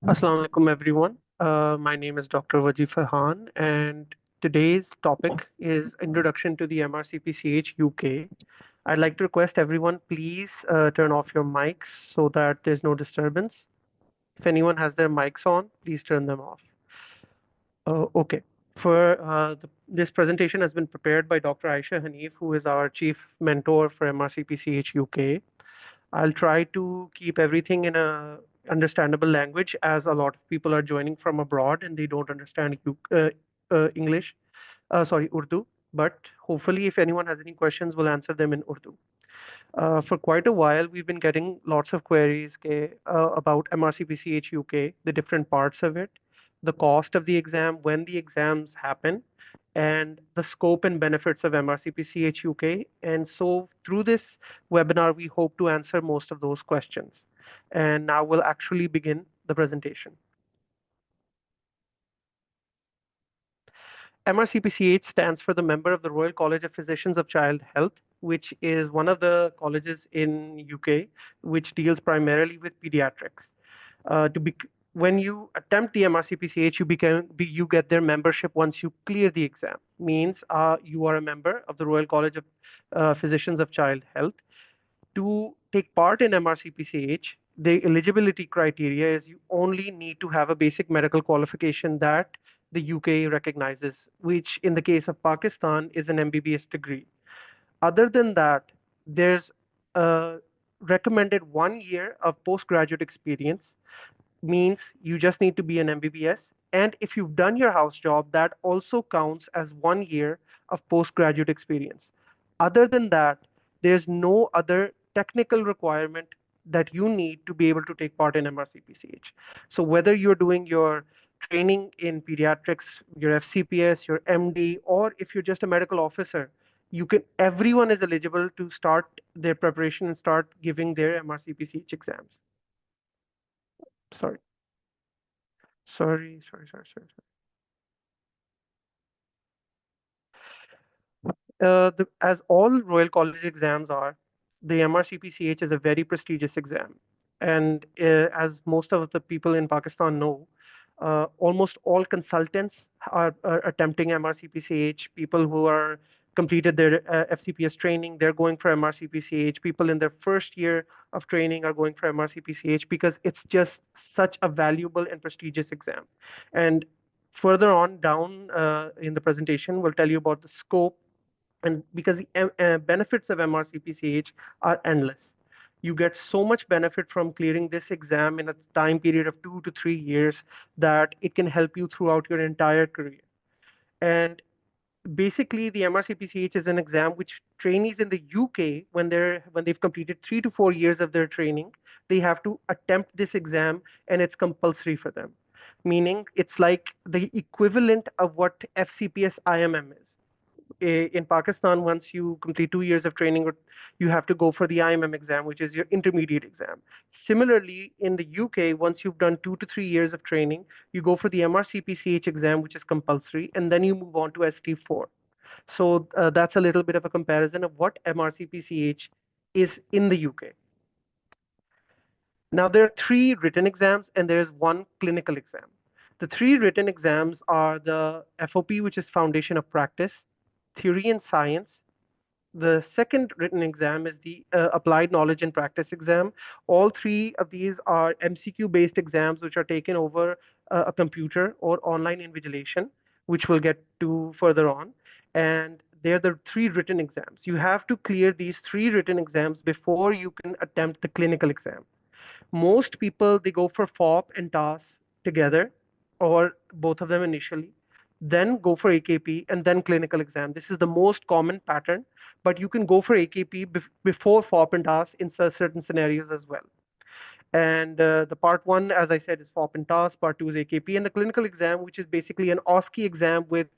Assalamu alaikum everyone. My name is Dr. Waji Farhan and today's topic is Introduction to the MRCPCH UK. I'd like to request everyone please turn off your mics so that there's no disturbance. If anyone has their mics on, please turn them off. Okay. This presentation has been prepared by Dr. Aisha Hanif, who is our chief mentor for MRCPCH UK. I'll try to keep everything in a understandable language as a lot of people are joining from abroad and they don't understand English, sorry, Urdu. But hopefully, if anyone has any questions, we'll answer them in Urdu. For quite a while, we've been getting lots of queries about MRCPCH UK, the different parts of it, the cost of the exam, when the exams happen, and the scope and benefits of MRCPCH UK. And so through this webinar, we hope to answer most of those questions. And now we'll actually begin the presentation. MRCPCH stands for the member of the Royal College of Physicians of Child Health, which is one of the colleges in UK which deals primarily with pediatrics. To be When you attempt the MRCPCH, you get their membership once you clear the exam. Means you are a member of the Royal College of Physicians of Child Health. To take part in MRCPCH, the eligibility criteria is you only need to have a basic medical qualification that the UK recognizes, which in the case of Pakistan is an MBBS degree. Other than that, there's a recommended 1 year of postgraduate experience, means you just need to be an MBBS. And if you've done your house job, that also counts as 1 year of postgraduate experience. Other than that, there's no other technical requirement that you need to be able to take part in MRCPCH. So whether you're doing your training in pediatrics, your FCPS, your MD, or if you're just a medical officer, everyone is eligible to start their preparation and start giving their MRCPCH exams. Sorry. Sorry. As all Royal College exams are, the MRCPCH is a very prestigious exam. And as most of the people in Pakistan know, almost all consultants are attempting MRCPCH. People who are completed their FCPS training, they're going for MRCPCH. People in their first year of training are going for MRCPCH because it's just such a valuable and prestigious exam. And further on down in the presentation, we'll tell you about the scope, and because the benefits of MRCPCH are endless. You get so much benefit from clearing this exam in a time period of 2 to 3 years that it can help you throughout your entire career. And basically, the MRCPCH is an exam which trainees in the UK, when they've completed 3 to 4 years of their training, they have to attempt this exam, and it's compulsory for them. Meaning, it's like the equivalent of what FCPS IMM is. In Pakistan, once you complete 2 years of training, you have to go for the IMM exam, which is your intermediate exam. Similarly, in the UK, once you've done 2 to 3 years of training, you go for the MRCPCH exam, which is compulsory, and then you move on to ST4. So that's a little bit of a comparison of what MRCPCH is in the UK. Now, there are 3 written exams and there's 1 clinical exam. The 3 written exams are the FOP, which is Foundation of Practice, Theory and Science. The second written exam is the Applied Knowledge and Practice exam. All 3 of these are MCQ-based exams, which are taken over a computer or online invigilation, which we'll get to further on. And they're the 3 written exams. You have to clear these 3 written exams before you can attempt the clinical exam. Most people, they go for FOP and TAS together, or both of them initially, then go for AKP and then clinical exam. This is the most common pattern, but you can go for AKP before FOP and TAS in certain scenarios as well. And the part one, as I said, is FOP and TAS. Part two is AKP, and the clinical exam, which is basically an OSCE exam with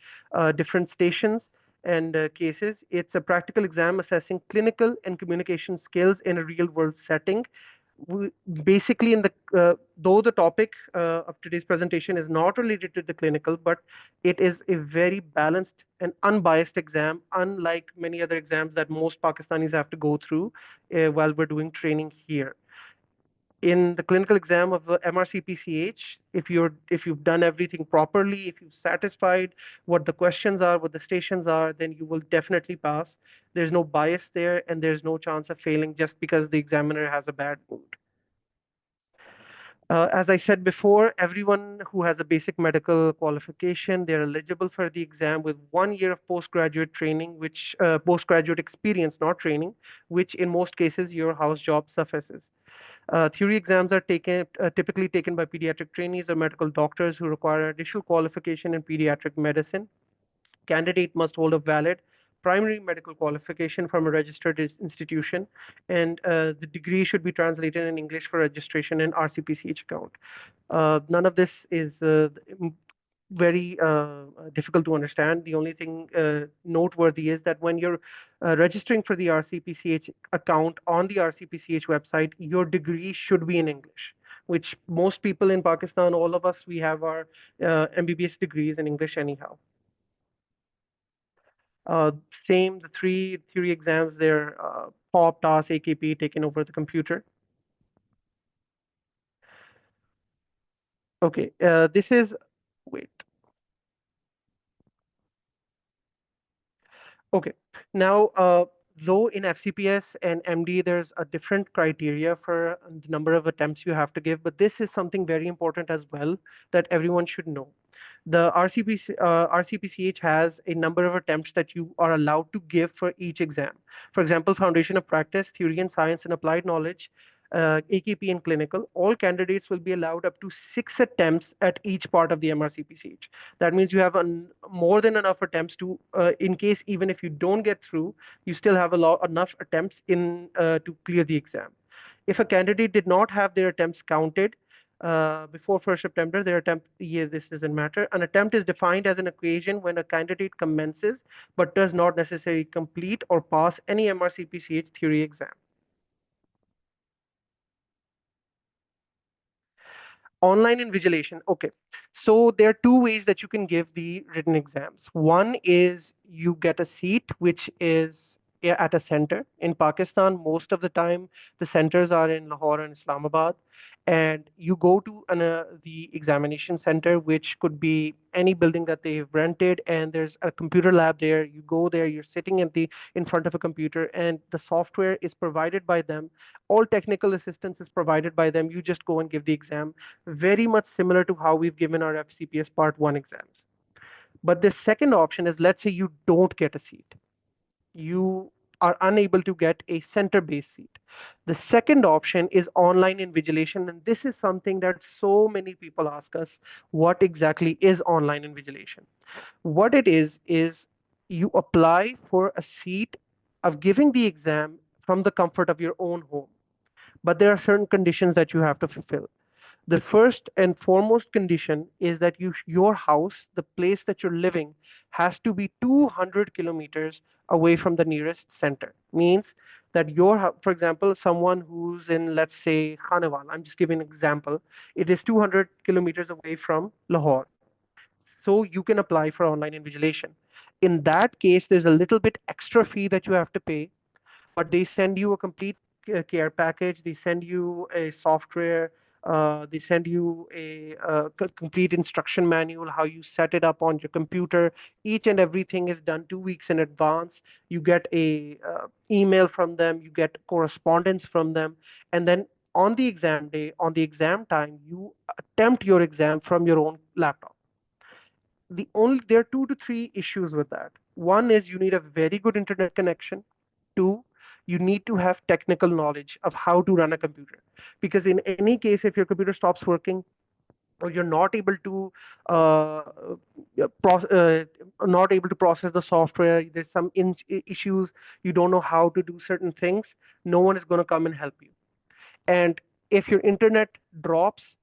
different stations and cases. It's a practical exam assessing clinical and communication skills in a real world setting. Basically, though the topic of today's presentation is not related to the clinical, but it is a very balanced and unbiased exam, unlike many other exams that most Pakistanis have to go through while we're doing training here. In the clinical exam of MRCPCH, if you've done everything properly, if you've satisfied what the questions are, what the stations are, then you will definitely pass. There's no bias there, and there's no chance of failing just because the examiner has a bad mood. As I said before, everyone who has a basic medical qualification, they're eligible for the exam with 1 year of postgraduate training, which postgraduate experience, not training, which in most cases your house job suffices. Theory exams are typically taken by pediatric trainees or medical doctors who require additional qualification in pediatric medicine. Candidate must hold a valid primary medical qualification from a registered institution, and the degree should be translated in English for registration in RCPCH account. None of this is very difficult to understand. The only thing noteworthy is that when you're registering for the RCPCH account on the RCPCH website, your degree should be in English, which most people in Pakistan, all of us, we have our MBBS degrees in English anyhow. Uh, Same, the three theory exams, they're POP, TAS, AKP, taken over the computer. Okay, this is, wait. Okay. Now, though in FCPS and MD, there's a different criteria for the number of attempts you have to give, but this is something very important as well that everyone should know. The RCPCH has a number of attempts that you are allowed to give for each exam. For example, Foundation of Practice, Theory and Science and Applied Knowledge, AKP and Clinical, all candidates will be allowed up to 6 attempts at each part of the MRCPCH. That means you have more than enough attempts to, in case even if you don't get through, you still have enough attempts to clear the exam. If a candidate did not have their attempts counted before 1st September, their attempt, yeah, this doesn't matter. An attempt is defined as an occasion when a candidate commences but does not necessarily complete or pass any MRCPCH theory exam. Online invigilation. Okay. So there are two ways that you can give the written exams. One is you get a seat, which is at a center. In Pakistan, most of the time, the centers are in Lahore and Islamabad. And you go to the examination center, which could be any building that they've rented, and there's a computer lab there. You go there, you're sitting in front of a computer, and the software is provided by them. All technical assistance is provided by them. You just go and give the exam, very much similar to how we've given our FCPS Part 1 exams. But the second option is, let's say you don't get a seat. You are unable to get a center-based seat. The second option is online invigilation, and this is something that so many people ask us, what exactly is online invigilation? What it is you apply for a seat of giving the exam from the comfort of your own home. But there are certain conditions that you have to fulfill. The first and foremost condition is that your house, the place that you're living, has to be 200 kilometers away from the nearest center. Means that for example, someone who's in, let's say, Khanewal, I'm just giving an example, it is 200 kilometers away from Lahore. So you can apply for online invigilation. In that case, there's a little bit extra fee that you have to pay, but they send you a complete care package. They send you a software. They send you a complete instruction manual, how you set it up on your computer. Each and everything is done 2 weeks in advance. You get a email from them. You get correspondence from them. And then on the exam day, on the exam time, you attempt your exam from your own laptop. There are 2 to 3 issues with that. One is you need a very good internet connection. Two, you need to have technical knowledge of how to run a computer, because in any case, if your computer stops working or you're not able to uh, not able to process the software, there's some issues, you don't know how to do certain things, no one is going to come and help you. And if your internet drops,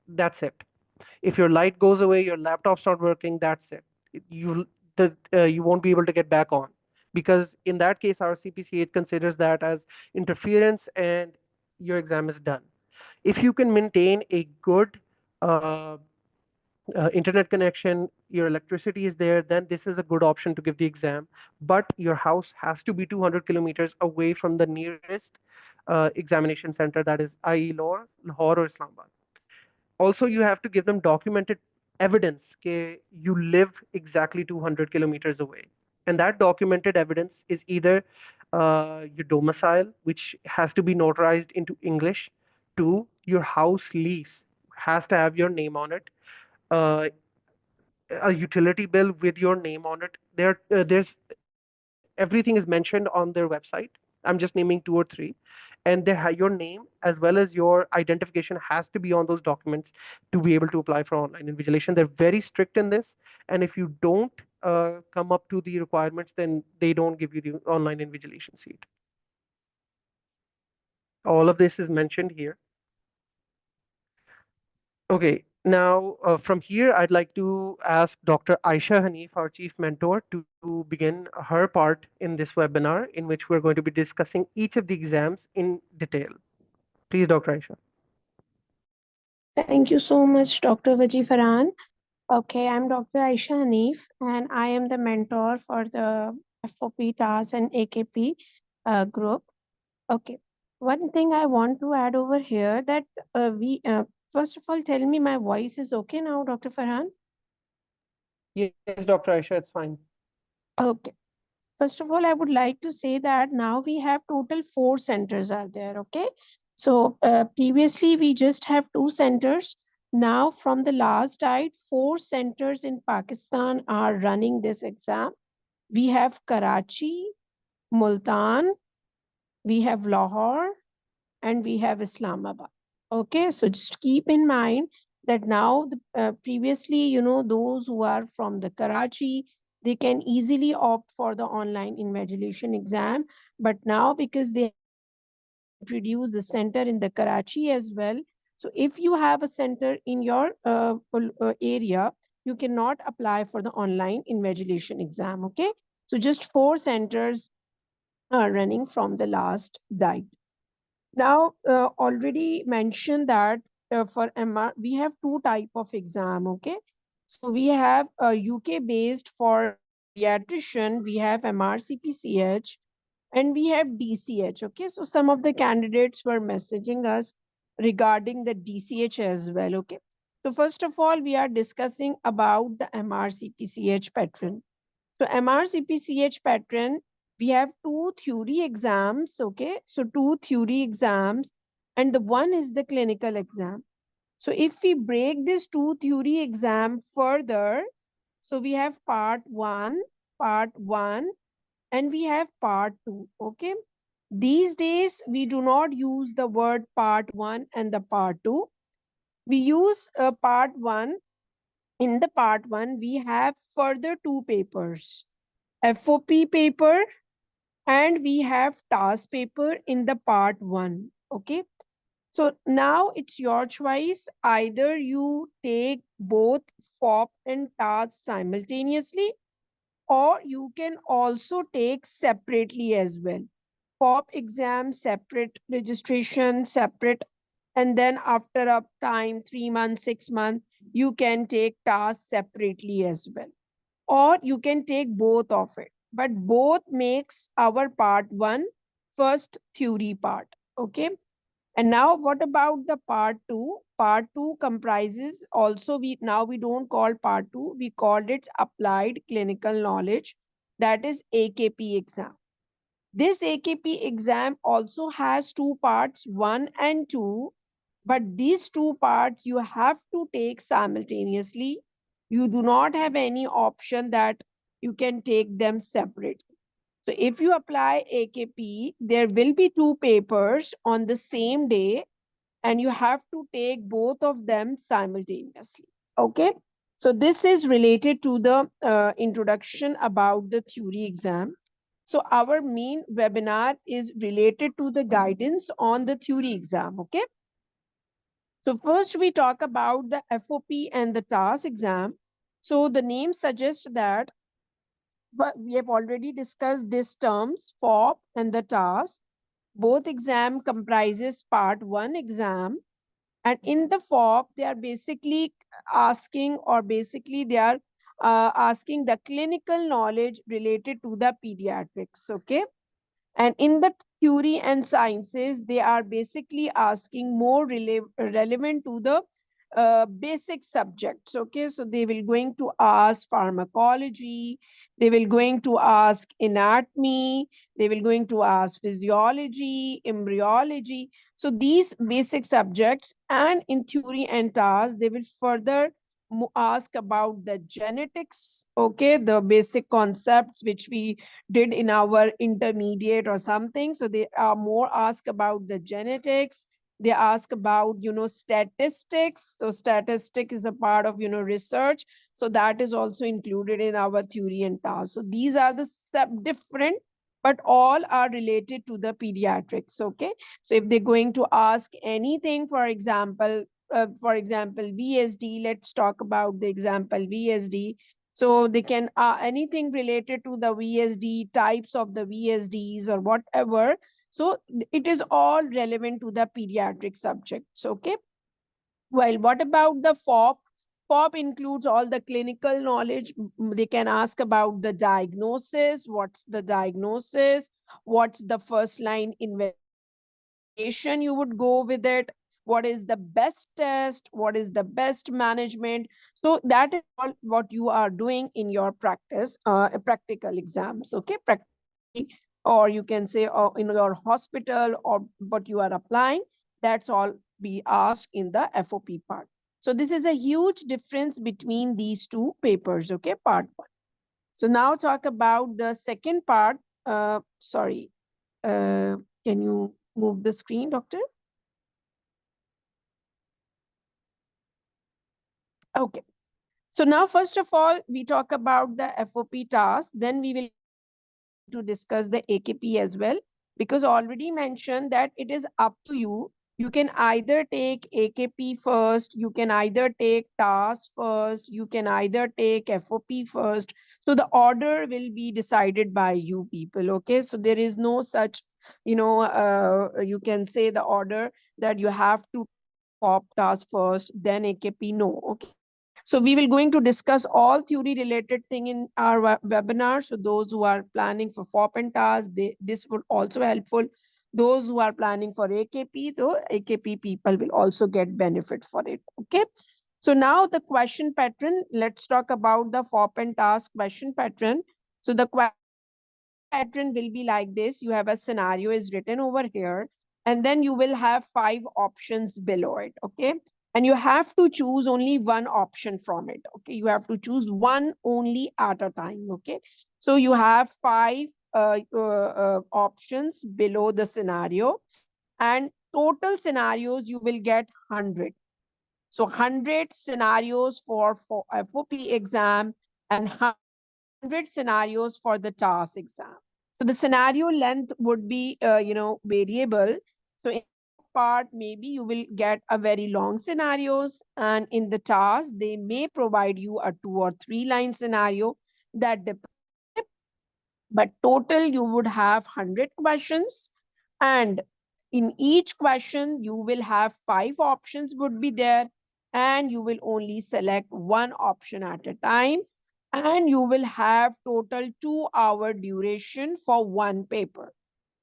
that's it. If your light goes away, your laptop's not working, that's it. You won't be able to get back on, because in that case, our CPC8 considers that as interference, and your exam is done. If you can maintain a good uh, internet connection, your electricity is there, then this is a good option to give the exam. But your house has to be 200 kilometers away from the nearest examination center, that is i.e. Lahore or Islamabad. Also, you have to give them documented evidence that you live exactly 200 kilometers away. And that documented evidence is either your domicile, which has to be notarized into English, to your house lease has to have your name on it, uh, a utility bill with your name on it. There's everything is mentioned on their website. I'm just naming two or three, and your name as well as your identification has to be on those documents to be able to apply for online invigilation. They're very strict in this, and if you don't come up to the requirements, then they don't give you the online invigilation seat. All of this is mentioned here. Okay, now from here, I'd like to ask Dr. Aisha Hanif, our chief mentor, to begin her part in this webinar in which we're going to be discussing each of the exams in detail. Please, Dr. Aisha. Thank you so much, Dr. Vaji Farhan. Okay, I'm Dr. Aisha Hanif, and I am the mentor for the FOP, TAS, and AKP group. Okay, one thing I want to add over here that first of all, tell me my voice is okay now, Dr. Farhan? Yes, Dr. Aisha, it's fine. Okay. First of all, I would like to say that now we have total 4 centers are there. Okay. So previously we just have 2 centers. Now from the last date, 4 centers in Pakistan are running this exam. We have Karachi, Multan, we have Lahore, and we have Islamabad. Okay. So just keep in mind that now previously, those who are from the Karachi, they can easily opt for the online invigilation exam. But now because they introduce the center in the Karachi as well. So if you have a center in your area, you cannot apply for the online invigilation exam. Okay. So just 4 centers are running from the last date. Now, already mentioned that for MR, we have 2 type of exam. Okay. So we have a UK based for pediatrician, we have MRCPCH, and we have DCH. Okay, so some of the candidates were messaging us regarding the DCH as well. Okay, so first of all, we are discussing about the MRCPCH pattern. So MRCPCH pattern, we have 2 theory exams. Okay, so 2 theory exams, and the one is the clinical exam. So if we break this 2 theory exam further, so we have part one, and we have part two. Okay. These days, we do not use the word part one and the part two. We use part one. In the part one, we have further 2 papers, FOP paper, and we have TAS paper in the part one. Okay. So now it's your choice. Either you take both FOP and TAS simultaneously, or you can also take separately as well. FOP exam, separate registration, separate, and then after a time, 3 months, 6 months, you can take tasks separately as well. Or you can take both of it. But both makes our part one first theory part. Okay. And now what about the part two? Part two comprises also we don't call part two, we called it applied clinical knowledge. That is AKP exam. This AKP exam also has 2 parts, 1 and 2, but these 2 parts you have to take simultaneously. You do not have any option that you can take them separately. So if you apply AKP, there will be 2 papers on the same day, and you have to take both of them simultaneously. Okay. So this is related to the introduction about the theory exam. So our main webinar is related to the guidance on the theory exam. Okay. So first we talk about the FOP and the TAS exam. So the name suggests that, but we have already discussed these terms, FOP and the TAS. Both exam comprises part one exam, and in the FOP they are basically asking, or basically they are asking the clinical knowledge related to the pediatrics. Okay. And in the theory and sciences, they are basically asking more relevant to the basic subjects. Okay, so they will going to ask pharmacology, they will going to ask anatomy, they will going to ask physiology, embryology. So these basic subjects, and in theory and TAS, they will further ask about the genetics, okay, the basic concepts which we did in our intermediate or something. So they are more asked about the genetics. They ask about, statistics. So statistic is a part of, research. So that is also included in our theory and TAS. So these are the different, but all are related to the pediatrics. Okay. So if they're going to ask anything, for example, VSD, let's talk about the example VSD. So they can anything related to the VSD, types of the VSDs or whatever. So it is all relevant to the pediatric subjects. Okay. Well, what about the FOP? FOP includes all the clinical knowledge. They can ask about the diagnosis. What's the diagnosis? What's the first line investigation you would go with it? What is the best test? What is the best management? So that is all what you are doing in your practice, practical exams. Okay, practically, or you can say in your hospital, or what you are applying. That's all be asked in the FOP part. So this is a huge difference between these two papers. Okay, part one. So now talk about the second part. Sorry, can you move the screen, doctor? Okay. So now, first of all, we talk about the FOP task. Then we will going to discuss the AKP as well, because already mentioned that it is up to you. You can either take AKP first, you can either take task first, you can either take FOP first. So the order will be decided by you people. Okay. So there is no such, you can say the order that you have to FOP task first, then AKP. No. Okay. So we will going to discuss all theory related thing in our webinar. So those who are planning for FOP and TAS, this would also helpful. Those who are planning for AKP, though AKP people will also get benefit for it. Okay. So now the question pattern, let's talk about the FOP and TAS question pattern. So the question pattern will be like this. You have a scenario is written over here, and then you will have 5 options below it. Okay. And you have to choose only one option from it. Okay. You have to choose one only at a time. Okay. So you have 5 options below the scenario, and total scenarios you will get 100. So 100 scenarios for FOP exam and 100 scenarios for the TAS exam. So the scenario length would be, variable. So in part, maybe you will get a very long scenarios, and in the TAS, they may provide you a 2 or 3 line scenario. That depends. But total, you would have 100 questions, and in each question, you will have 5 options would be there, and you will only select one option at a time, and you will have total 2-hour duration for one paper.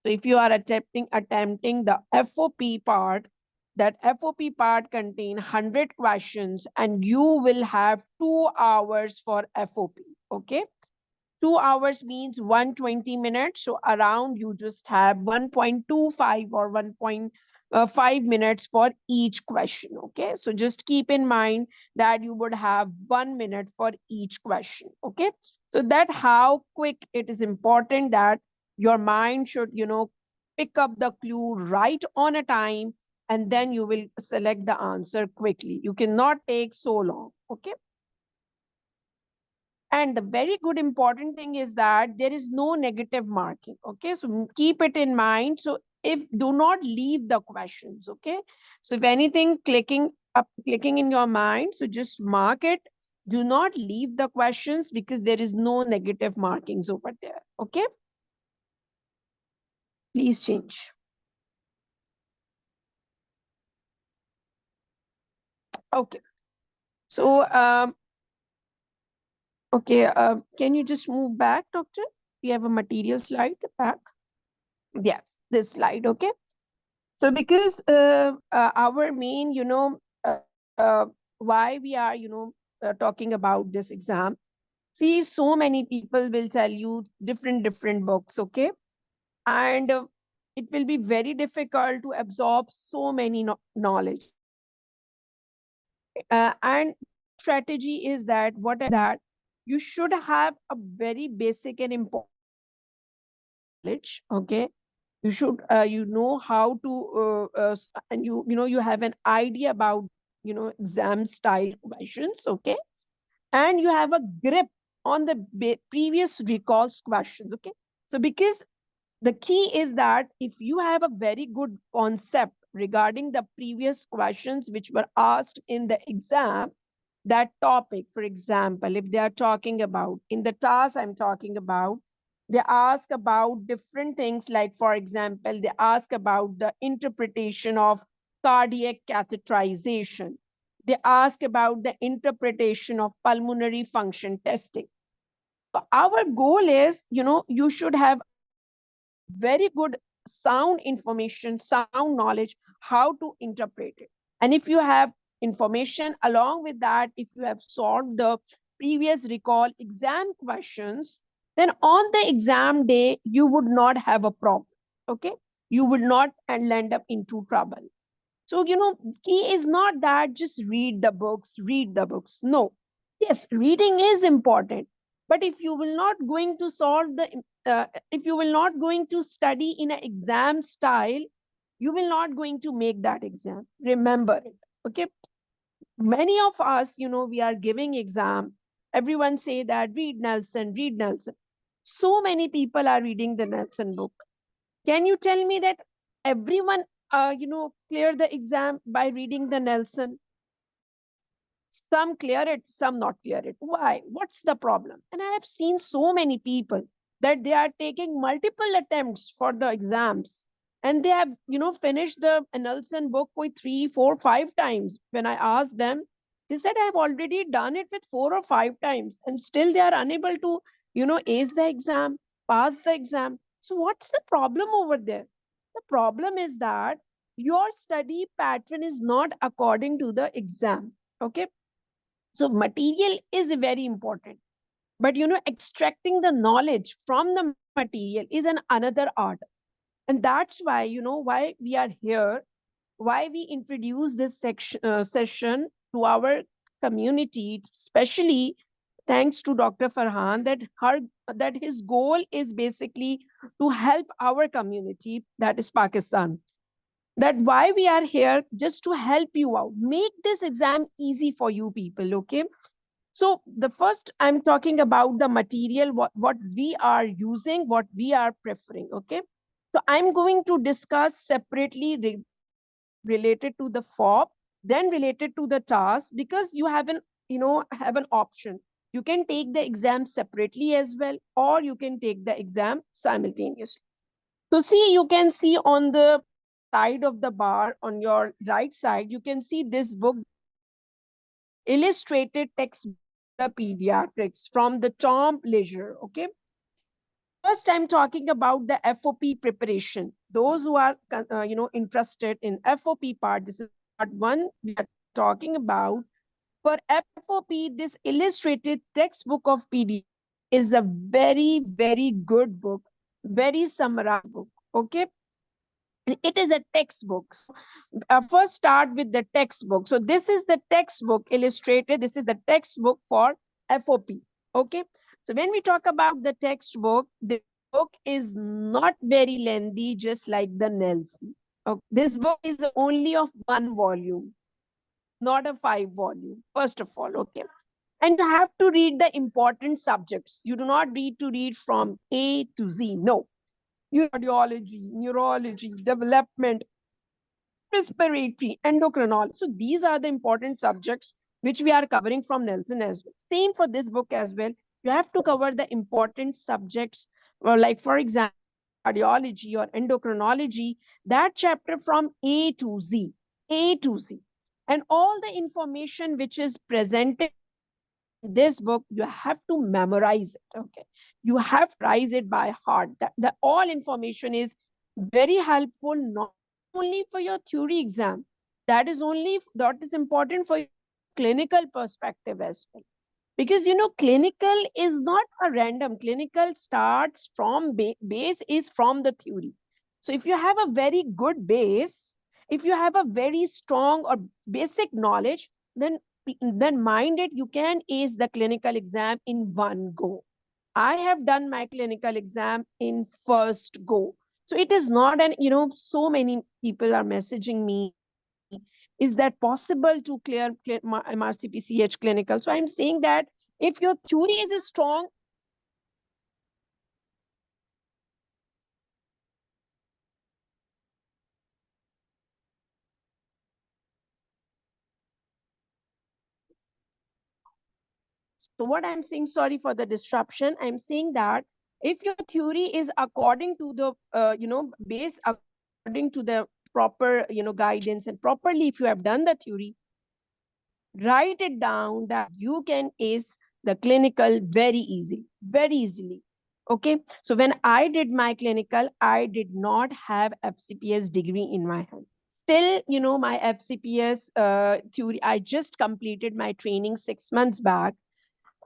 So if you are attempting the FOP part, that FOP part contain 100 questions, and you will have 2 hours for FOP. Okay. 2 hours means 120 minutes. So around you just have 1.25 or 1.5 minutes for each question. Okay. So just keep in mind that you would have 1 minute for each question. Okay. So that how quick it is important that your mind should, pick up the clue right on a time, and then you will select the answer quickly. You cannot take so long. Okay. And the very good important thing is that there is no negative marking. Okay. So keep it in mind. So if do not leave the questions. Okay. So if anything clicking in your mind, so just mark it. Do not leave the questions, because there is no negative markings over there. Okay. Please change. Okay. So, okay. Can you just move back, doctor? We have a material slide back. Yes, this slide. Okay. So because our main, why we are, talking about this exam. See, so many people will tell you different books. Okay. And it will be very difficult to absorb so many knowledge. And the first strategy is that you should have a very basic and important knowledge. Okay. You should you know how to and you have an idea about exam style questions. Okay. And you have a grip on the previous recalls questions. Okay. So because the key is that if you have a very good concept regarding the previous questions which were asked in the exam, that topic, for example, if they are talking about in the task I'm talking about, they ask about different things, like for example, they ask about the interpretation of cardiac catheterization. They ask about the interpretation of pulmonary function testing. So our goal is, you should have very good sound information, sound knowledge, how to interpret it. And if you have information along with that, if you have solved the previous recall exam questions, then on the exam day, you would not have a problem. Okay. You would not end up into trouble. So, key is not that just read the books. No. Yes, reading is important. But if you will not going to solve if you will not going to study in an exam style, you will not going to make that exam. Remember it. Okay. Many of us, we are giving exam. Everyone say that read Nelson, read Nelson. So many people are reading the Nelson book. Can you tell me that everyone, clear the exam by reading the Nelson? No. Some clear it, some not clear it. Why? What's the problem? And I have seen so many people that they are taking multiple attempts for the exams, and they have, finished the Nelson book with 3, 4, 5 times. When I asked them, they said, I've already done it with 4 or 5 times, and still they are unable to, ace the exam, pass the exam. So what's the problem over there? The problem is that your study pattern is not according to the exam. Okay. So material is very important, but extracting the knowledge from the material is an another art. And that's why, why we are here, why we introduce this session to our community, especially thanks to Dr. Farhan, that his goal is basically to help our community, that is Pakistan. That why we are here, just to help you out, make this exam easy for you people. Okay. So the first, I'm talking about the material, what we are using, what we are preferring. Okay. So I'm going to discuss separately related to the FOP, then related to the task, because you have an option. You can take the exam separately as well, or you can take the exam simultaneously. So see, you can see on the side of the bar on your right side, you can see this book, illustrated textbook for the pediatrics from the Tom Leisure. Okay. First, I'm talking about the FOP preparation. Those who are, interested in FOP part, this is part one we are talking about. For FOP, this illustrated textbook of pediatrics is a very good book, very summarized book. Okay. It is a textbook. So, first start with the textbook. So this is the textbook illustrated. This is the textbook for FOP. Okay. So when we talk about the textbook, the book is not very lengthy, just like the Nelson. Okay. This book is only of 1 volume, not a 5 volume, first of all. Okay. And you have to read the important subjects. You do not read to read from A to Z. No. Cardiology, neurology, development, respiratory, endocrinology. So these are the important subjects which we are covering from Nelson as well. Same for this book as well. You have to cover the important subjects, like for example, cardiology or endocrinology, that chapter from A to Z, A to Z. And all the information which is presented in this book, you have to memorize it. Okay. You have to memorize it by heart. That all information is very helpful not only for your theory exam, that is important for your clinical perspective as well. Because clinical is not a random. Clinical starts from base is from the theory. So if you have a very good base, if you have a very strong or basic knowledge, then mind it, you can ace the clinical exam in one go. I have done my clinical exam in first go. So it is not an, so many people are messaging me, is that possible to clear MRCPCH clinical? So I'm saying that if your theory is strong, so what I'm saying, sorry for the disruption, I'm saying that if your theory is according to the, base, according to the proper, guidance, and properly, if you have done the theory, write it down that you can ace the clinical very easily, very easily. Okay. So when I did my clinical, I did not have FCPS degree in my hand. Still, my FCPS theory, I just completed my training 6 months back.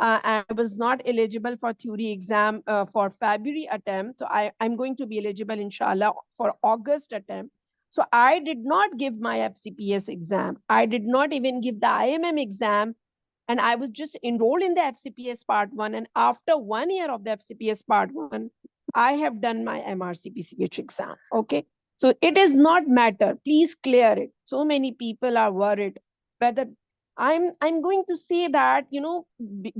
And I was not eligible for theory exam for February attempt. So I'm going to be eligible, inshallah, for August attempt. So I did not give my FCPS exam. I did not even give the IMM exam. And I was just enrolled in the FCPS Part 1. And after 1 year of the FCPS Part 1, I have done my MRCPCH exam. Okay. So it does not matter. Please clear it. So many people are worried whether I'm going to say that,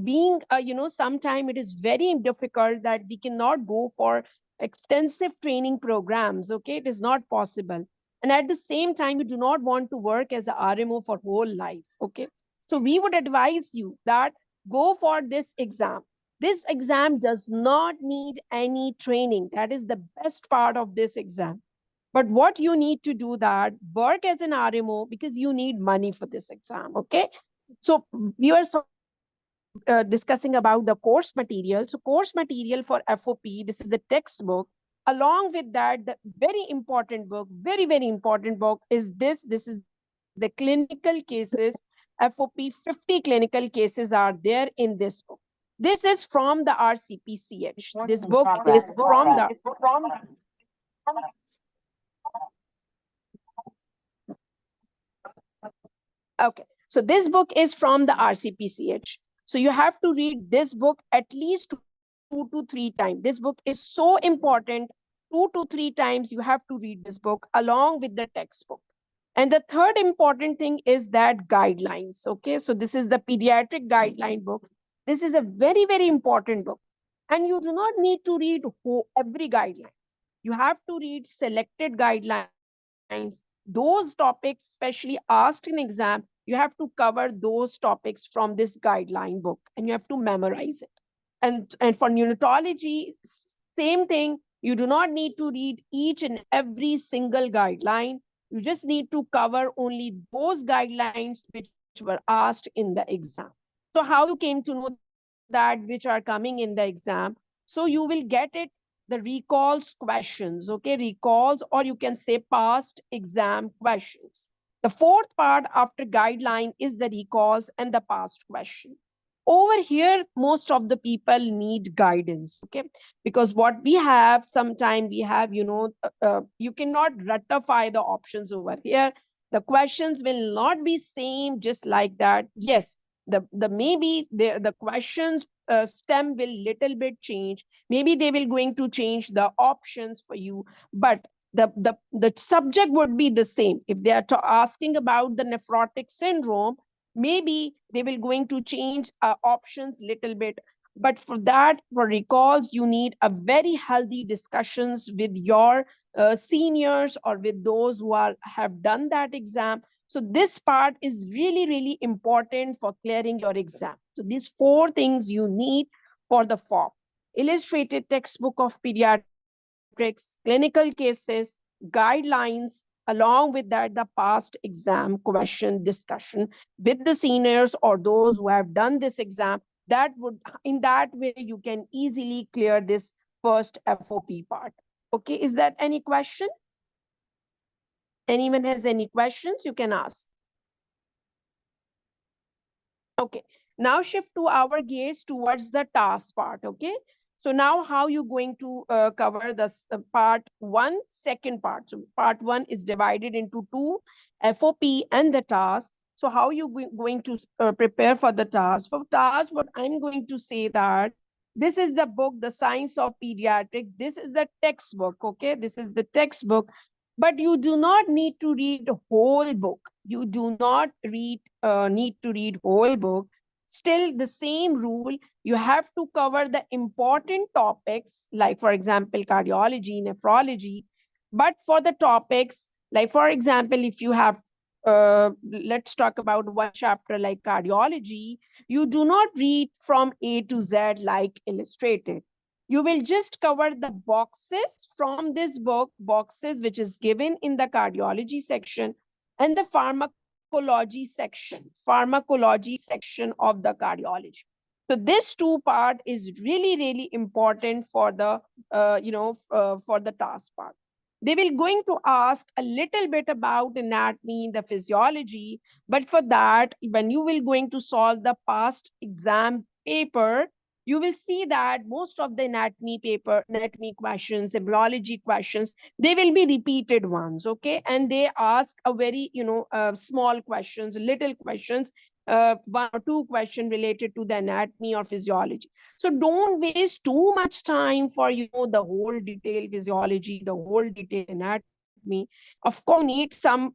being, sometime it is very difficult that we cannot go for extensive training programs. Okay. It is not possible. And at the same time, you do not want to work as a RMO for whole life. Okay. So we would advise you that go for this exam. This exam does not need any training. That is the best part of this exam. But what you need to do that work as an RMO because you need money for this exam. Okay. So we were discussing about the course material. So course material for FOP, this is the textbook. Along with that, the very important book, very, very important book is this. This is the clinical cases. FOP 50 clinical cases are there in this book. This is from the RCPCH. This book is from the Okay. So this book is from the RCPCH. So you have to read this book at least 2 to 3 times. This book is so important. 2 to 3 times you have to read this book along with the textbook. And the third important thing is that guidelines. Okay. So this is the pediatric guideline book. This is a very, very important book. And you do not need to read every guideline. You have to read selected guidelines. Those topics, especially asked in exam, you have to cover those topics from this guideline book and you have to memorize it. And for neonatology, same thing. You do not need to read each and every single guideline. You just need to cover only those guidelines which were asked in the exam. So how you came to know that which are coming in the exam? So you will get it, the recalls questions, okay? Recalls, or you can say past exam questions. The fourth part after guideline is the recalls and the past question. Over here, most of the people need guidance, okay? Because what we have, sometimes we have, you cannot ratify the options over here. The questions will not be same just like that. Yes, the maybe the questions stem will little bit change. Maybe they will going to change the options for you, but the subject would be the same. If they are asking about the nephrotic syndrome, maybe they will going to change options little bit. But for that, for recalls, you need a very healthy discussions with your seniors or with those who have done that exam. So this part is really, really important for clearing your exam. So these 4 things you need for the FOP: illustrated textbook of pediatrics, clinical cases, guidelines, along with that, the past exam question discussion with the seniors or those who have done this exam. That would, in that way, you can easily clear this first FOP part. Okay, is that any question? Anyone has any questions, you can ask. Okay, now shift to our gaze towards the task part. Okay, so now how you going to cover the part one, second part. So part one is divided into two, FOP and the task. So how you going to prepare for the task? For task, what I'm going to say that this is the book, The Science of Pediatrics. This is the textbook. Okay, this is the textbook. But you do not need to read the whole book. You do not need to read whole book. Still the same rule, you have to cover the important topics, like for example cardiology, nephrology. But for the topics, like for example, if you have let's talk about one chapter like cardiology, you do not read from A to Z like illustrated. You will just cover the boxes from this book, boxes which is given in the cardiology section and the pharmacology section of the cardiology. So this two part is really, really important for the, for the task part. They will going to ask a little bit about anatomy, the physiology, but for that, when you will going to solve the past exam paper, you will see that most of the anatomy questions, embryology questions, they will be repeated ones. Okay, and they ask a very small questions, little questions, one or two questions related to the anatomy or physiology. So don't waste too much time for the whole detailed physiology, the whole detailed anatomy. Of course you need some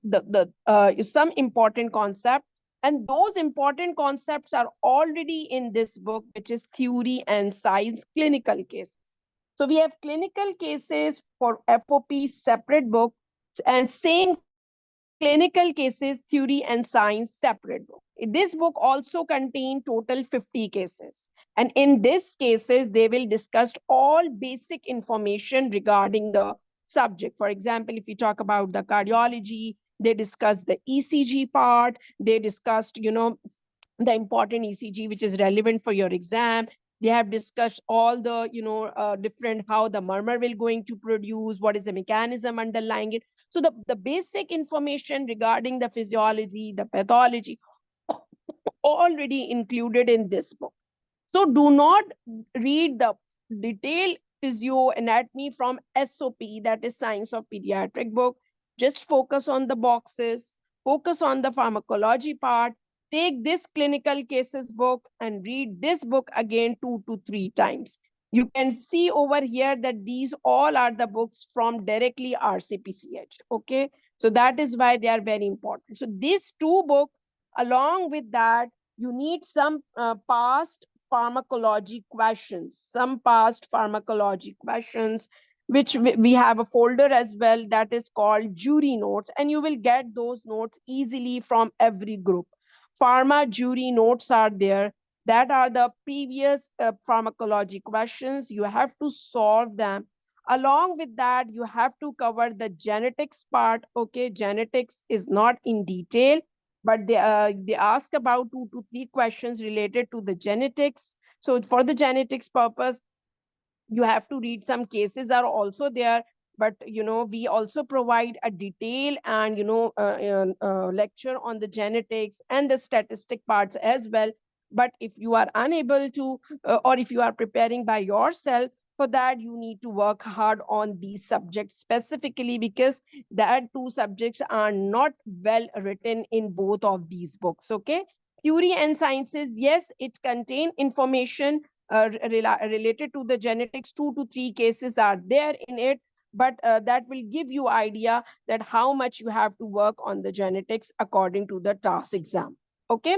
important concept, and those important concepts are already in this book, which is Theory and Science Clinical Cases. So we have clinical cases for FOP separate book, and same clinical cases, Theory and Science separate book. This book also contains total 50 cases. And in these cases, they will discuss all basic information regarding the subject. For example, if we talk about the cardiology, they discuss the ECG part, they discussed, the important ECG, which is relevant for your exam. They have discussed all the, different, how the murmur will going to produce, what is the mechanism underlying it. So the basic information regarding the physiology, the pathology, already included in this book. So do not read the detailed physio anatomy from SOP, that is Science of Pediatric book. Just focus on the boxes, focus on the pharmacology part. Take this clinical cases book and read this book again 2 to 3 times. You can see over here that these all are the books from directly RCPCH. Okay, so that is why they are very important. So these two books, along with that, you need some past pharmacology questions, which we have a folder as well that is called jury notes, and you will get those notes easily from every group. Pharma jury notes are there. That are the previous pharmacology questions. You have to solve them. Along with that, you have to cover the genetics part. Okay, genetics is not in detail, but they ask about 2 to 3 questions related to the genetics. So for the genetics purpose, you have to read. Some cases are also there, but we also provide a detail and lecture on the genetics and the statistic parts as well. But if you are unable to or if you are preparing by yourself, for that you need to work hard on these subjects specifically, because that two subjects are not well written in both of these books. Okay, theory and sciences, yes, it contain information related to the genetics. 2 to 3 cases are there in it, but that will give you idea that how much you have to work on the genetics according to the TAS exam. Okay,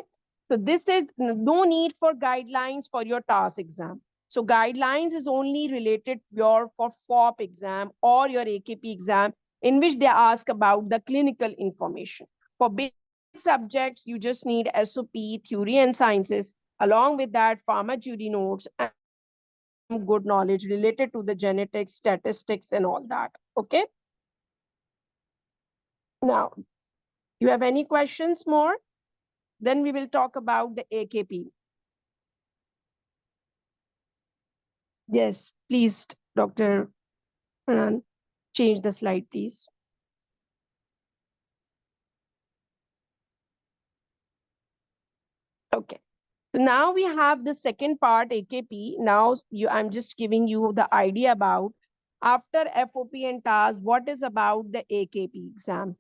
so this is no need for guidelines for your TAS exam. So guidelines is only related for FOP exam or your AKP exam, in which they ask about the clinical information. For basic subjects, you just need SOP, theory and sciences. Along with that, pharma jury notes and some good knowledge related to the genetics, statistics, and all that. Okay. Now, you have any questions more? Then we will talk about the AKP. Yes, please, Dr. Anand. Change the slide, please. Okay. So now we have the second part, AKP. Now I'm just giving you the idea about after FOP and TAS, what is about the AKP exam.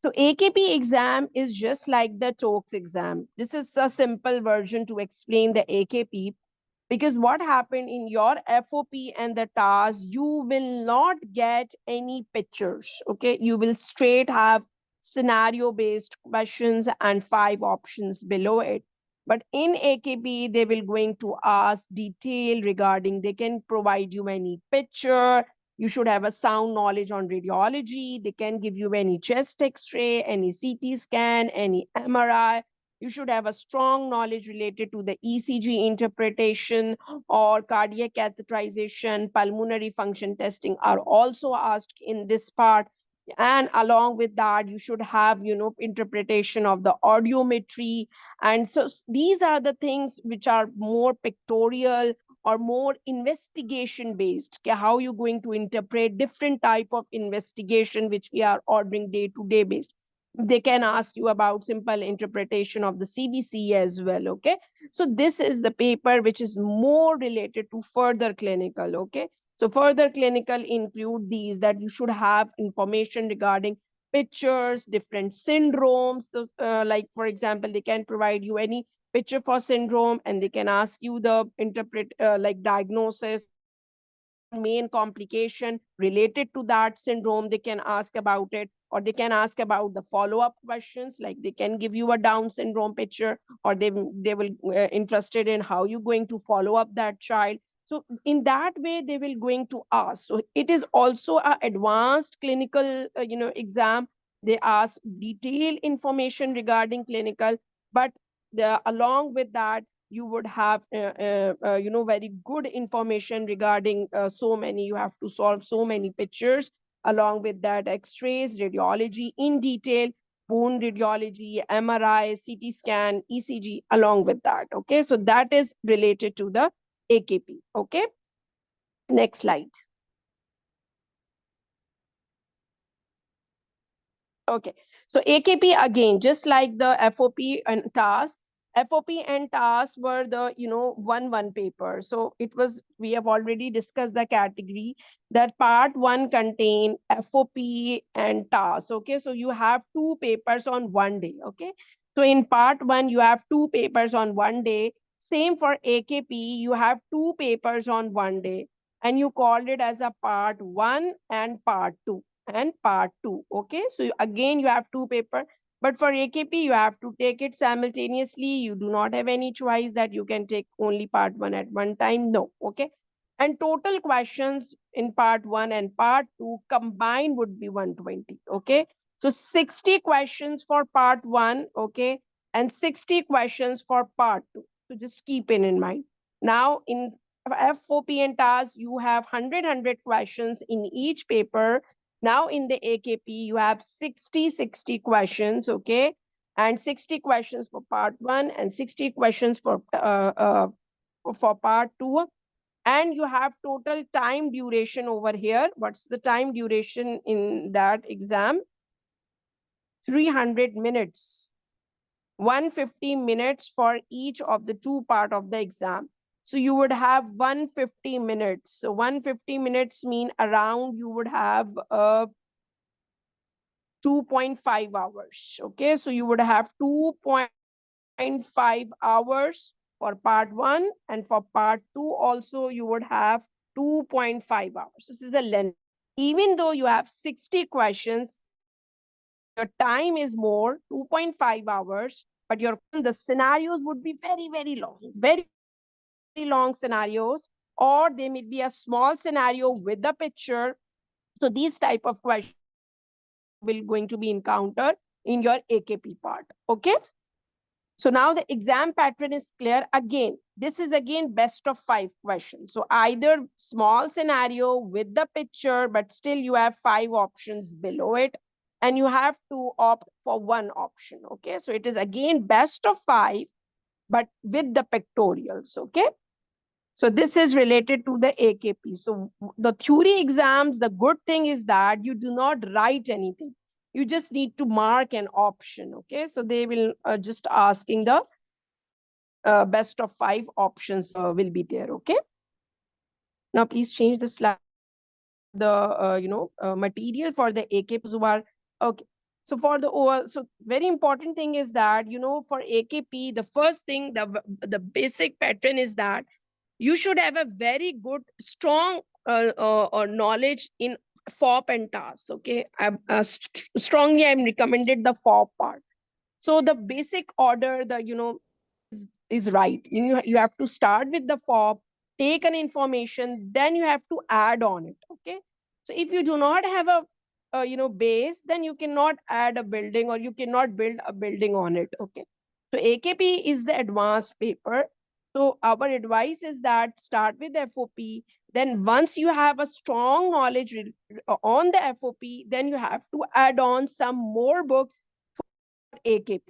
So AKP exam is just like the TOACS exam. This is a simple version to explain the AKP, because what happened in your FOP and the TAS, you will not get any pictures. Okay, you will straight have scenario based questions and 5 options below it. But in AKP, they will going to ask detail regarding, they can provide you any picture. You should have a sound knowledge on radiology. They can give you any chest x-ray, any CT scan, any MRI. You should have a strong knowledge related to the ECG interpretation or cardiac catheterization. Pulmonary function testing are also asked in this part. And along with that, you should have, interpretation of the audiometry. And so these are the things which are more pictorial or more investigation based. How you're going to interpret different type of investigation which we are ordering day to day based. They can ask you about simple interpretation of the CBC as well. Okay, so this is the paper which is more related to further clinical. Okay, so further clinical include these, that you should have information regarding pictures, different syndromes. So like for example, they can provide you any picture for syndrome, and they can ask you the interpret like diagnosis or main complication related to that syndrome. They can ask about it, or they can ask about the follow-up questions, like they can give you a Down syndrome picture, or they will interested in how you're going to follow up that child. So in that way they will going to ask. So it is also a advanced clinical exam. They ask detailed information regarding clinical, but along with that, you would have very good information regarding so many, you have to solve so many pictures. Along with that, x-rays, radiology in detail, bone radiology, MRI, CT scan, ECG, along with that. Okay, so that is related to the AKP. Okay, next slide. Okay, so AKP again, just like the FOP and TAS. FOP and TAS were the one paper. So it was, we have already discussed the category that part 1 contain FOP and TAS. Okay, so you have 2 papers on one day. Okay, so in part 1 you have 2 papers on one day. Same for AKP, you have 2 papers on one day, and you called it as a part 1 and part 2 and part 2. Okay, so again you have 2 paper, but for AKP you have to take it simultaneously. You do not have any choice that you can take only part 1 at one time. No. Okay, and total questions in part 1 and part 2 combined would be 120. Okay, so 60 questions for part 1. Okay, and 60 questions for part 2. So just keep it in mind. Now in FOP and TAS, you have 100 questions in each paper. Now in the AKP, you have 60 questions, okay? And 60 questions for part 1 and 60 questions for part 2. And you have total time duration over here. What's the time duration in that exam? 300 minutes. 150 minutes for each of the 2 part of the exam. So you would have 150 minutes. So 150 minutes mean around you would have 2.5 hours. Okay, so you would have 2.5 hours for part 1, and for part 2 also you would have 2.5 hours. This is the length. Even though you have 60 questions, your time is more, 2.5 hours, but the scenarios would be very long, very long scenarios, or they may be a small scenario with the picture. So these type of questions will going to be encountered in your AKP part. Okay, so now the exam pattern is clear. Again, this is again best of 5 questions. So either small scenario with the picture, but still you have 5 options below it, and you have to opt for one option. Okay, so it is again best of 5, but with the pictorials. Okay, So this is related to the AKP. So the theory exams, the good thing is that you do not write anything. You just need to mark an option. Okay, so they will just asking the best of 5 options will be there. Okay. Now please change the slide. The material for the AKPs who are okay. So for the so very important thing is that for AKP, the first thing, the basic pattern is that you should have a very good, strong knowledge in FOP and TAS. Okay, strongly I'm recommended the FOP part. So the basic order, the is right. You have to start with the FOP, take an information, then you have to add on it. Okay, so if you do not have a base, then you cannot add a building or you cannot build a building on it. Okay, so AKP is the advanced paper. So our advice is that start with FOP. Then once you have a strong knowledge on the FOP, then you have to add on some more books AKP.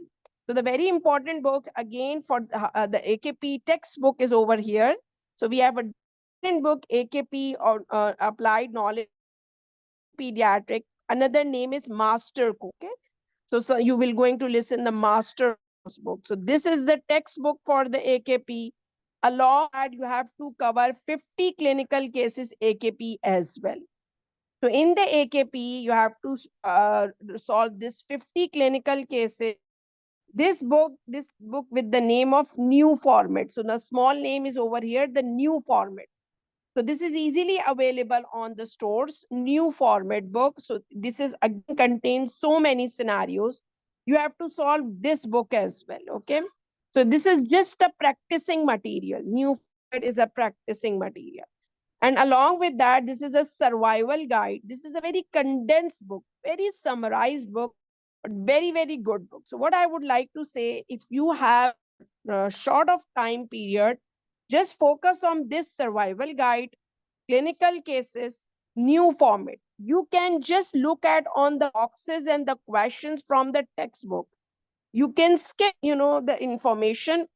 So the very important book again for the AKP textbook is over here. So we have a different book, AKP or Applied Knowledge Pediatric. Another name is Master Course. Okay. So you will going to listen the Master Course book. So this is the textbook for the AKP. Along that you have to cover 50 clinical cases AKP as well. So in the AKP, you have to solve this 50 clinical cases. This book with the name of new format. So the small name is over here, the new format. So this is easily available on the stores, new format book. So this is again contains so many scenarios. You have to solve this book as well. Okay. So this is just a practicing material. New format is a practicing material. And along with that, this is a survival guide. This is a very condensed book, very summarized book, but very, very good book. So what I would like to say, if you have a short of time period, just focus on this survival guide, clinical cases, new format. You can just look at on the boxes and the questions from the textbook. You can skip, the information,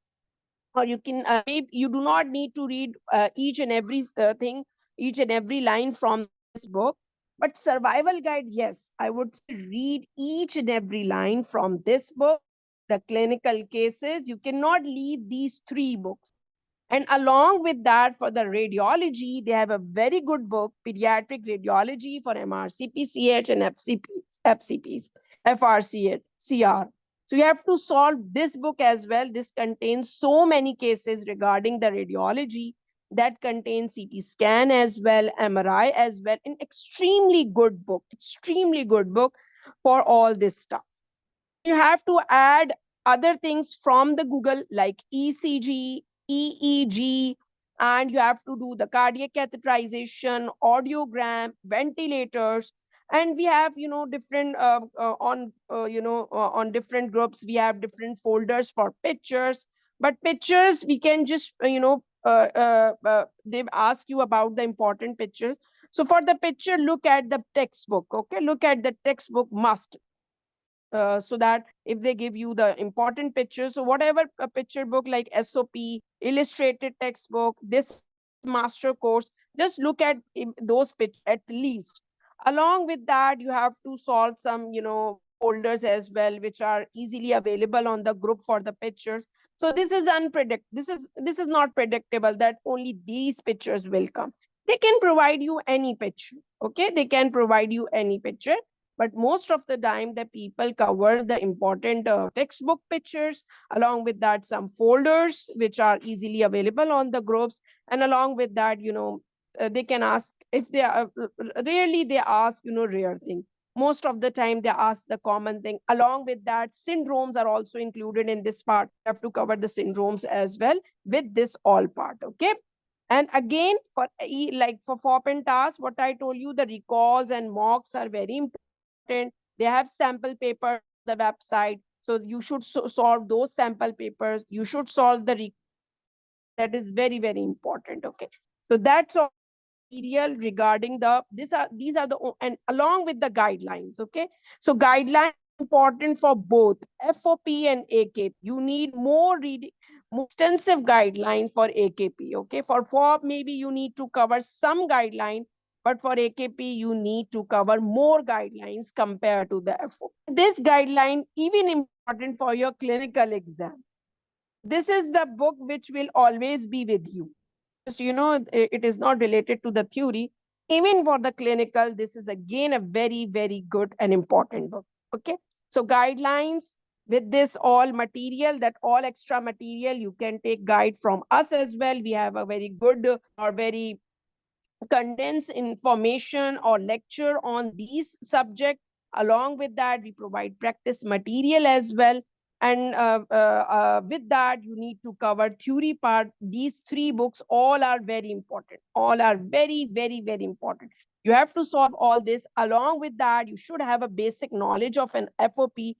or you can maybe you do not need to read each and every thing, each and every line from this book. But survival guide, yes, I would say read each and every line from this book. The clinical cases, you cannot leave these 3 books. And along with that, for the radiology, they have a very good book, Pediatric Radiology for MRCPCH and FCPS, FRCR. So you have to solve this book as well. This contains so many cases regarding the radiology, that contains CT scan as well, MRI as well. An extremely good book for all this stuff. You have to add other things from the Google like ECG, EEG, and you have to do the cardiac catheterization, audiogram, ventilators. And we have, different on different groups, we have different folders for pictures. But pictures, we can just, they've asked you about the important pictures. So for the picture, look at the textbook. Okay, look at the textbook must. So that if they give you the important pictures, so whatever a picture book like SOP, illustrated textbook, this master course, just look at those pictures at least. Along with that, you have to solve some, folders as well, which are easily available on the group for the pictures. So this is this is not predictable that only these pictures will come. They can provide you any picture. Okay, they can provide you any picture. But most of the time, the people cover the important textbook pictures. Along with that, some folders which are easily available on the groups. And along with that, they can ask if they are rarely they ask, rare thing. Most of the time they ask the common thing. Along with that, syndromes are also included in this part. You have to cover the syndromes as well with this all part. Okay. And again, for like for FOP and TAS, what I told you, the recalls and mocks are very important. They have sample papers on the website. So you should solve those sample papers. You should solve the that is very, very important. Okay. So that's all material regarding the these are the and along with the guidelines. Okay. So guidelines important for both FOP and AKP. You need more reading, extensive guideline for AKP. Okay, for FOP, maybe you need to cover some guideline, but for AKP, you need to cover more guidelines compared to the FOP. This guideline even important for your clinical exam. This is the book which will always be with you. Just, it is not related to the theory. Even for the clinical, this is again a very, very good and important book. Okay. So guidelines with this all material, that all extra material, you can take guide from us as well. We have a very good or very condense information or lecture on these subject. Along with that, we provide practice material as well. And with that, you need to cover theory part. These three books all are very important. All are very, very, very important. You have to solve all this. Along with that, you should have a basic knowledge of an FOP.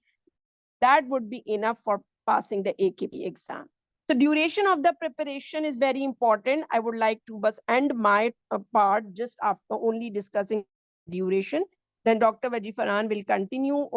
That would be enough for passing the AKP exam. So duration of the preparation is very important. I would like to end my part just after only discussing the duration. Then Dr. Wajifaran will continue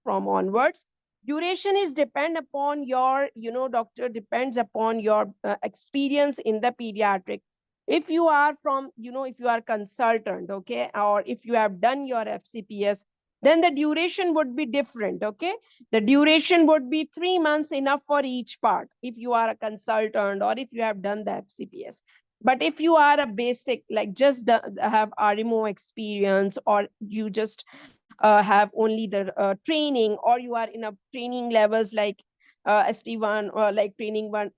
from onwards. Duration is depend upon your, doctor, depends upon your experience in the pediatric. If you are from, if you are consultant, okay, or if you have done your FCPS, then the duration would be different. Okay, the duration would be 3 months enough for each part if you are a consultant or if you have done the FCPS. But if you are a basic, like just have RMO experience, or you just have only the training, or you are in a training levels like ST1, or like training 1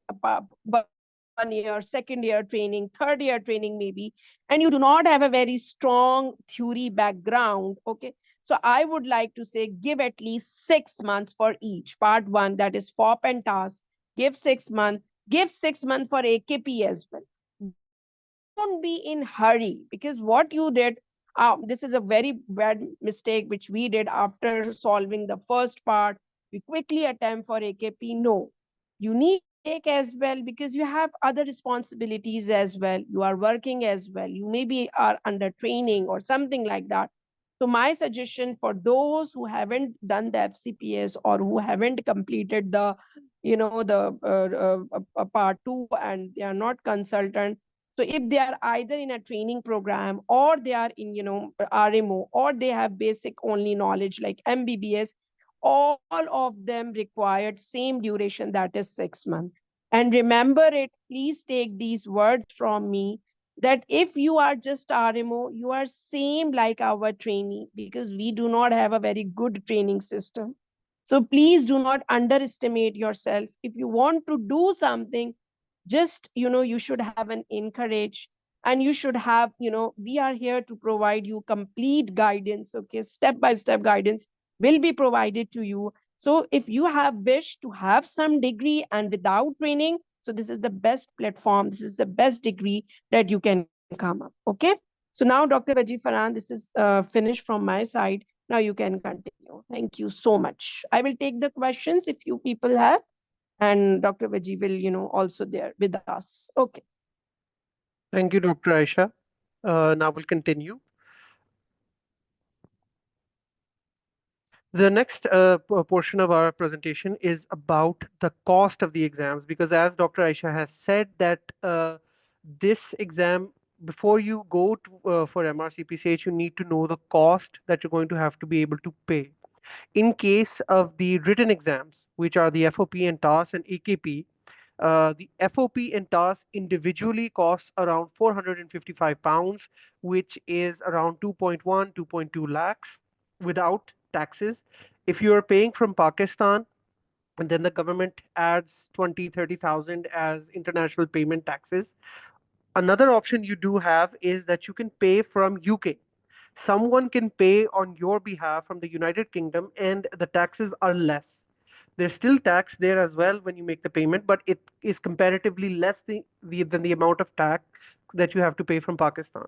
year, 2nd year training, 3rd year training maybe, and you do not have a very strong theory background. Okay, so I would like to say give at least 6 months for each. Part 1, that is FOP and TAS, give 6 months. Give 6 months for AKP as well. Don't be in hurry, because what you did, this is a very bad mistake which we did after solving the first part. We quickly attempt for AKP. No, you need to take as well, because you have other responsibilities as well. You are working as well. You maybe are under training or something like that. So my suggestion for those who haven't done the FCPS or who haven't completed the, the part 2, and they are not consultant. So if they are either in a training program, or they are in, RMO, or they have basic only knowledge like MBBS, all of them required same duration, that is 6 months. And remember it, please take these words from me, that if you are just RMO, you are same like our trainee, because we do not have a very good training system. So please do not underestimate yourself. If you want to do something, just, you should have an encourage, and you should have, we are here to provide you complete guidance. Okay, step by step guidance will be provided to you. So if you have wish to have some degree and without training, so this is the best platform, this is the best degree that you can come up. Okay, so now Dr. Vaji Farhan, this is finished from my side. Now you can continue. Thank you so much. I will take the questions if you people have, and Dr. Vaji will, also there with us. Okay. Thank you, Dr. Aisha. Now we'll continue. The next portion of our presentation is about the cost of the exams, because as Dr. Aisha has said that this exam, before you go to, for MRCPCH, you need to know the cost that you're going to have to be able to pay. In case of the written exams, which are the FOP and TAS and AKP, the FOP and TAS individually costs around £455, which is around 2.1, 2.2 lakhs without taxes. If you are paying from Pakistan, and then the government adds 20, 30,000 as international payment taxes. Another option you do have is that you can pay from UK. Someone can pay on your behalf from the United Kingdom, and the taxes are less. There's still tax there as well when you make the payment, but it is comparatively less than the amount of tax that you have to pay from Pakistan.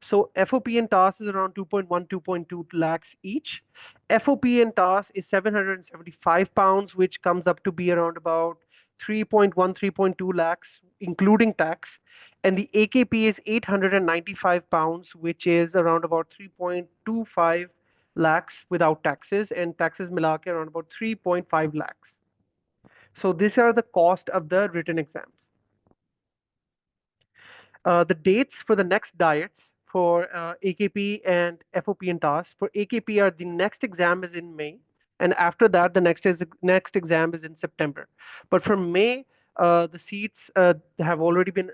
So FOP and TAS is around 2.1, 2.2 lakhs each. FOP and TAS is £775, which comes up to be around about 3.1, 3.2 lakhs, including tax. And the AKP is £895, which is around about 3.25 lakhs without taxes, and taxes mila ke around about 3.5 lakhs. So these are the cost of the written exams. The dates for the next diets for AKP and FOP and TAS. For AKP, are the next exam is in May, and after that, the next exam is in September. But for May, the seats have already been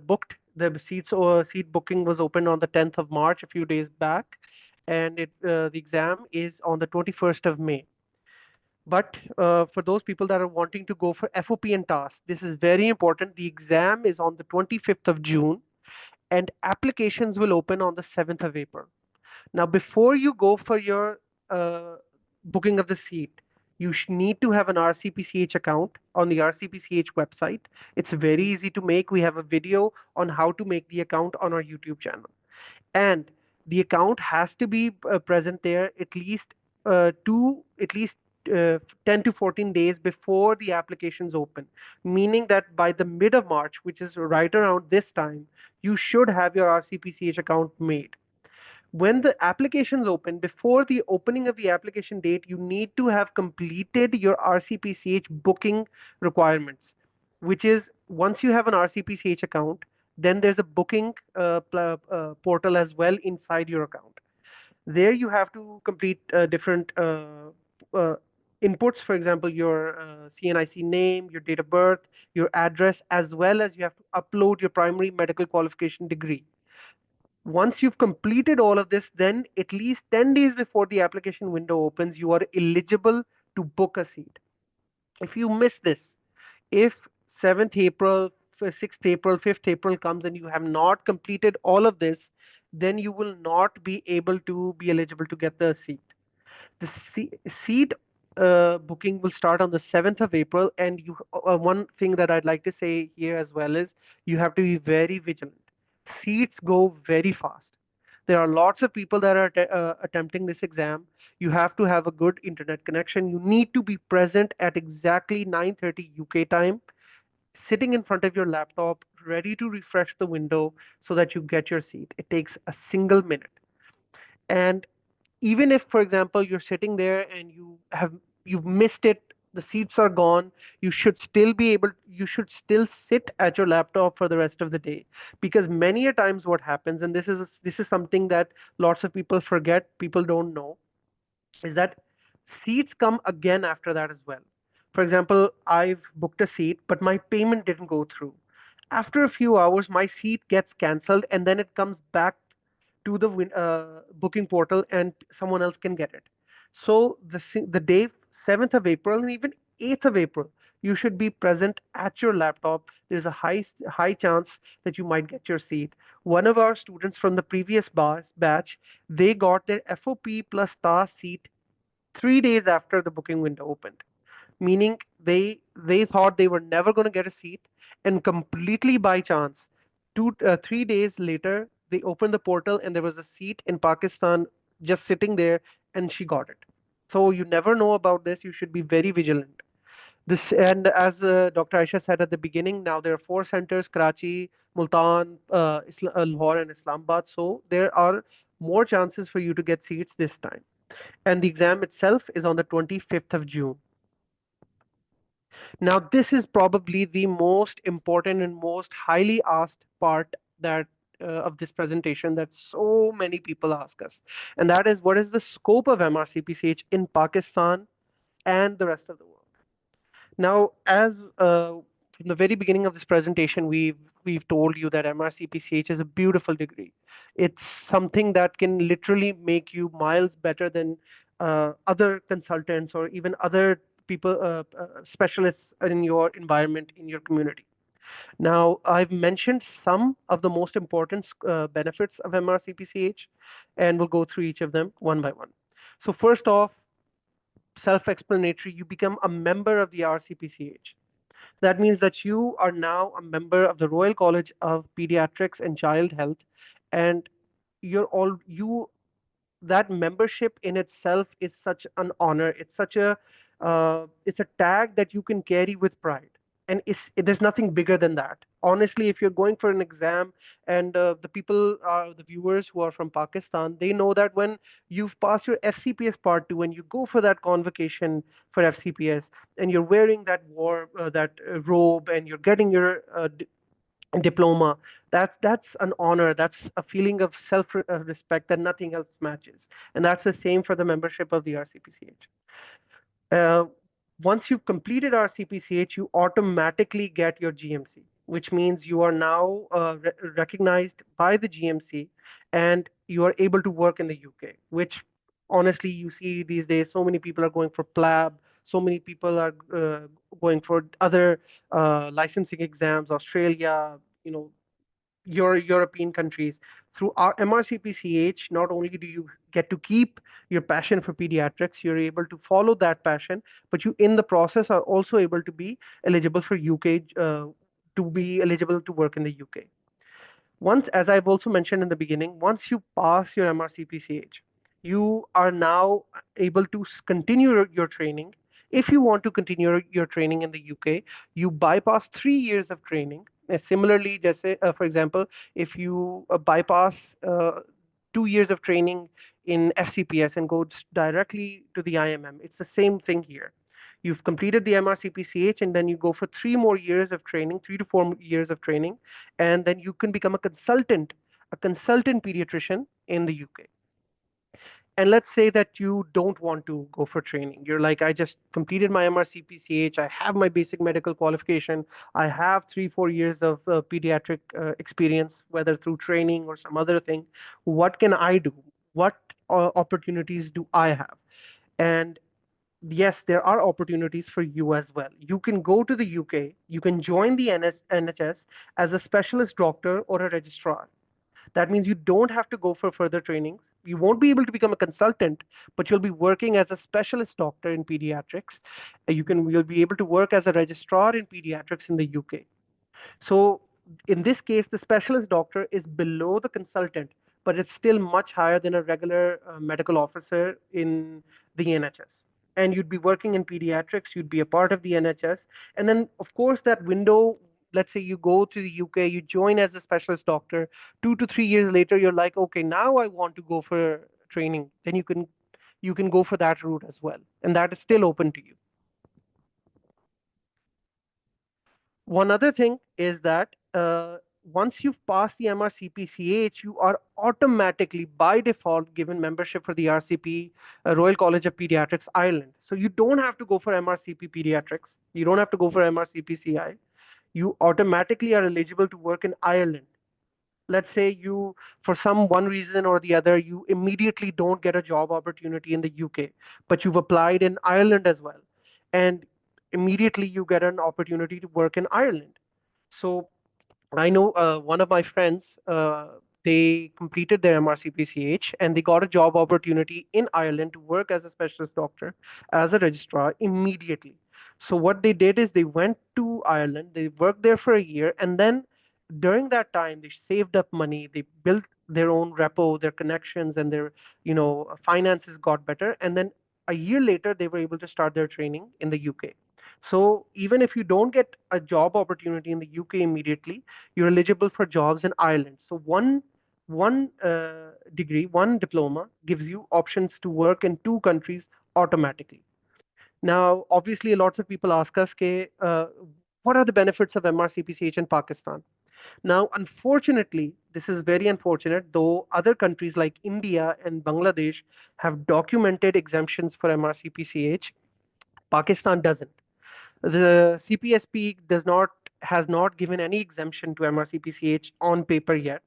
booked. The seat booking was opened on the 10th of March, a few days back, and the exam is on the 21st of May. But for those people that are wanting to go for FOP and TAS, this is very important. The exam is on the 25th of June, and applications will open on the 7th of April. Now, before you go for your booking of the seat, you need to have an RCPCH account on the RCPCH website. It's very easy to make. We have a video on how to make the account on our YouTube channel. And the account has to be present there at least 10 to 14 days before the applications open, meaning that by the mid of March, which is right around this time, you should have your RCPCH account made. When the applications open, before the opening of the application date, you need to have completed your RCPCH booking requirements, which is once you have an RCPCH account, then there's a booking portal as well inside your account. There you have to complete different uh, inputs, for example, your CNIC name, your date of birth, your address, as well as you have to upload your primary medical qualification degree. Once you've completed all of this, then at least 10 days before the application window opens, you are eligible to book a seat. If you miss this, if 7th April, 6th April, 5th April comes and you have not completed all of this, then you will not be able to be eligible to get the seat. The seat booking will start on the 7th of April. And one thing that I'd like to say here as well is you have to be very vigilant. Seats go very fast. There are lots of people that are attempting this exam. You have to have a good internet connection. You need to be present at exactly 9:30 UK time, sitting in front of your laptop, ready to refresh the window so that you get your seat. It takes a single minute. And even if, for example, you're sitting there and you've missed it, the seats are gone, you should still sit at your laptop for the rest of the day. Because many a times what happens, and this is something that lots of people forget, people don't know, is that seats come again after that as well. For example, I've booked a seat, but my payment didn't go through. After a few hours, my seat gets cancelled, and then it comes back to the booking portal, and someone else can get it. So the day 7th of April and even 8th of April, you should be present at your laptop. There's a high chance that you might get your seat. One of our students from the previous batch, they got their FOP plus TAS seat 3 days after the booking window opened, meaning they thought they were never going to get a seat, and completely by chance, 3 days later, they opened the portal and there was a seat in Pakistan just sitting there, and she got it. So you never know about this. You should be very vigilant. This, and as Dr. Aisha said at the beginning, now there are four centers: Karachi, Multan, Lahore, and Islamabad. So there are more chances for you to get seats this time. And the exam itself is on the 25th of June. Now, this is probably the most important and most highly asked part that of this presentation that so many people ask us, and that is, what is the scope of MRCPCH in Pakistan and the rest of the world? Now, as from the very beginning of this presentation, we've told you that MRCPCH is a beautiful degree. It's something that can literally make you miles better than other consultants or even other people, specialists in your environment, in your community. Now, I've mentioned some of the most important benefits of MRCPCH, and we'll go through each of them one by one. So first off, self-explanatory, you become a member of the RCPCH. That means that you are now a member of the Royal College of Pediatrics and Child Health, and you that membership in itself is such an honor. It's a tag that you can carry with pride. and there's nothing bigger than that. Honestly, if you're going for an exam, and the people are the viewers who are from Pakistan, they know that when you've passed your FCPS Part 2 and you go for that convocation for FCPS, and you're wearing that robe, and you're getting your diploma, that's an honor. That's a feeling of self respect that nothing else matches. And that's the same for the membership of the RCPCH. uh, Once you've completed RCPCH, you automatically get your GMC, which means you are now recognized by the GMC, and you are able to work in the UK, which honestly, you see these days, so many people are going for PLAB, so many people are going for other licensing exams, Australia, your European countries. Through our MRCPCH, not only do you get to keep your passion for pediatrics, you're able to follow that passion, but you, in the process, are also able to be eligible for UK, to be eligible to work in the UK. Once, as I've also mentioned in the beginning, once you pass your MRCPCH, you are now able to continue your training. If you want to continue your training in the UK, you bypass 3 years of training. Similarly, just say, for example, if you bypass 2 years of training in FCPS and go directly to the IMM, it's the same thing here. You've completed the MRCPCH, and then you go for 3 more years of training, 3 to 4 years of training, and then you can become a consultant pediatrician in the UK. And let's say that you don't want to go for training. You're like, I just completed my MRCPCH, I have my basic medical qualification, I have 3, 4 years of pediatric experience, whether through training or some other thing. What can I do? What opportunities do I have? And yes, there are opportunities for you as well. You can go to the UK, you can join the NHS as a specialist doctor or a registrar. That means you don't have to go for further trainings. You won't be able to become a consultant, but you'll be working as a specialist doctor in pediatrics. You'll be able to work as a registrar in pediatrics in the UK. So in this case, the specialist doctor is below the consultant, but it's still much higher than a regular medical officer in the NHS. And you'd be working in pediatrics, you'd be a part of the NHS. And then, of course, that window, let's say you go to the UK, you join as a specialist doctor, 2 to 3 years later, you're like, okay, now I want to go for training. Then you can go for that route as well. And that is still open to you. One other thing is that once you've passed the MRCPCH, you are automatically, by default, given membership for the RCP, Royal College of Pediatrics, Ireland. So you don't have to go for MRCP Pediatrics. You don't have to go for MRCPCI. You automatically are eligible to work in Ireland. Let's say you, for some one reason or the other, you immediately don't get a job opportunity in the UK, but you've applied in Ireland as well, and immediately you get an opportunity to work in Ireland. So I know one of my friends, they completed their MRCPCH and they got a job opportunity in Ireland to work as a specialist doctor, as a registrar immediately. So what they did is they went to Ireland, they worked there for a year, and then during that time they saved up money, they built their own repo, their connections, and their finances got better. And then a year later, they were able to start their training in the UK. So even if you don't get a job opportunity in the UK immediately, you're eligible for jobs in Ireland. So one degree, one diploma gives you options to work in two countries automatically. Now, obviously, lots of people ask us, what are the benefits of MRCPCH in Pakistan? Now, unfortunately, this is very unfortunate, though other countries like India and Bangladesh have documented exemptions for MRCPCH, Pakistan doesn't. The CPSP has not given any exemption to MRCPCH on paper yet,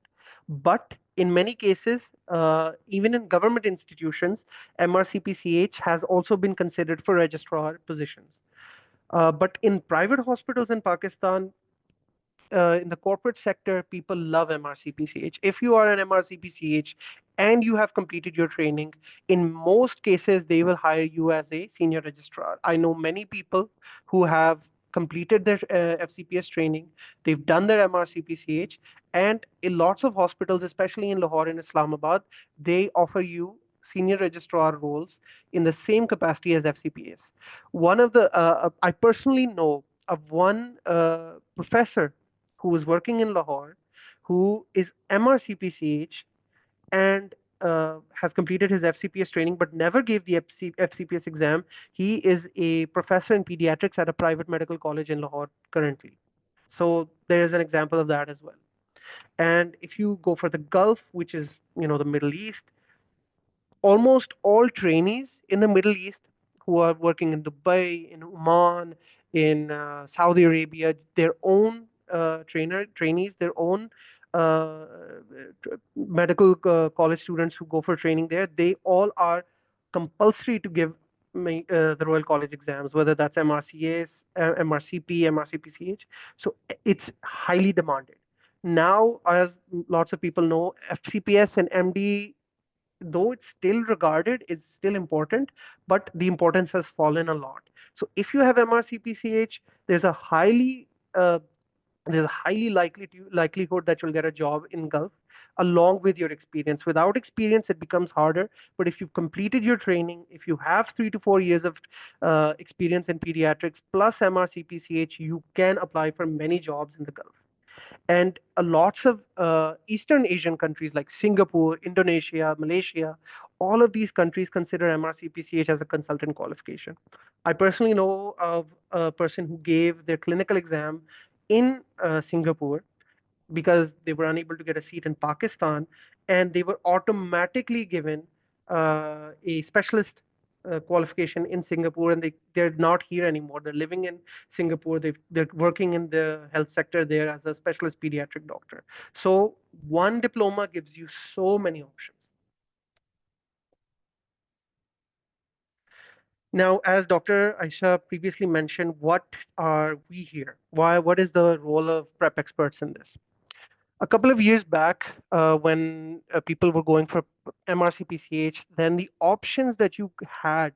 but in many cases, even in government institutions, MRCPCH has also been considered for registrar positions. But in private hospitals in Pakistan, in the corporate sector, people love MRCPCH. If you are an MRCPCH and you have completed your training, in most cases, they will hire you as a senior registrar. I know many people who have completed their FCPS training, they've done their MRCPCH, and in lots of hospitals, especially in Lahore and Islamabad, they offer you senior registrar roles in the same capacity as FCPS. I personally know of one professor who was working in Lahore, who is MRCPCH and has completed his FCPS training but never gave the FCPS exam. He is a professor in pediatrics at a private medical college in Lahore currently. So there is an example of that as well. And if you go for the Gulf, which is the Middle East, almost all trainees in the Middle East who are working in Dubai, in Oman, in Saudi Arabia, their own trainees, their own medical college students who go for training there, they all are compulsory to give the Royal College exams, whether that's MRCS, MRCP, MRCPCH. So it's highly demanded. Now, as lots of people know, FCPS and MD, though it's still regarded, is still important, but the importance has fallen a lot. So if you have MRCPCH, uh, there's a highly likelihood that you'll get a job in Gulf along with your experience. Without experience, it becomes harder. But if you've completed your training, if you have 3 to 4 years of experience in pediatrics plus MRCPCH, you can apply for many jobs in the Gulf. And lots of Eastern Asian countries like Singapore, Indonesia, Malaysia, all of these countries consider MRCPCH as a consultant qualification. I personally know of a person who gave their clinical exam in Singapore because they were unable to get a seat in Pakistan, and they were automatically given a specialist qualification in Singapore, and they're not here anymore. They're living in Singapore. They're working in the health sector there as a specialist pediatric doctor. So one diploma gives you so many options. Now, as Dr. Aisha previously mentioned, what are we here? Why? What is the role of prep experts in this? A couple of years back, when people were going for MRCPCH, then the options that you had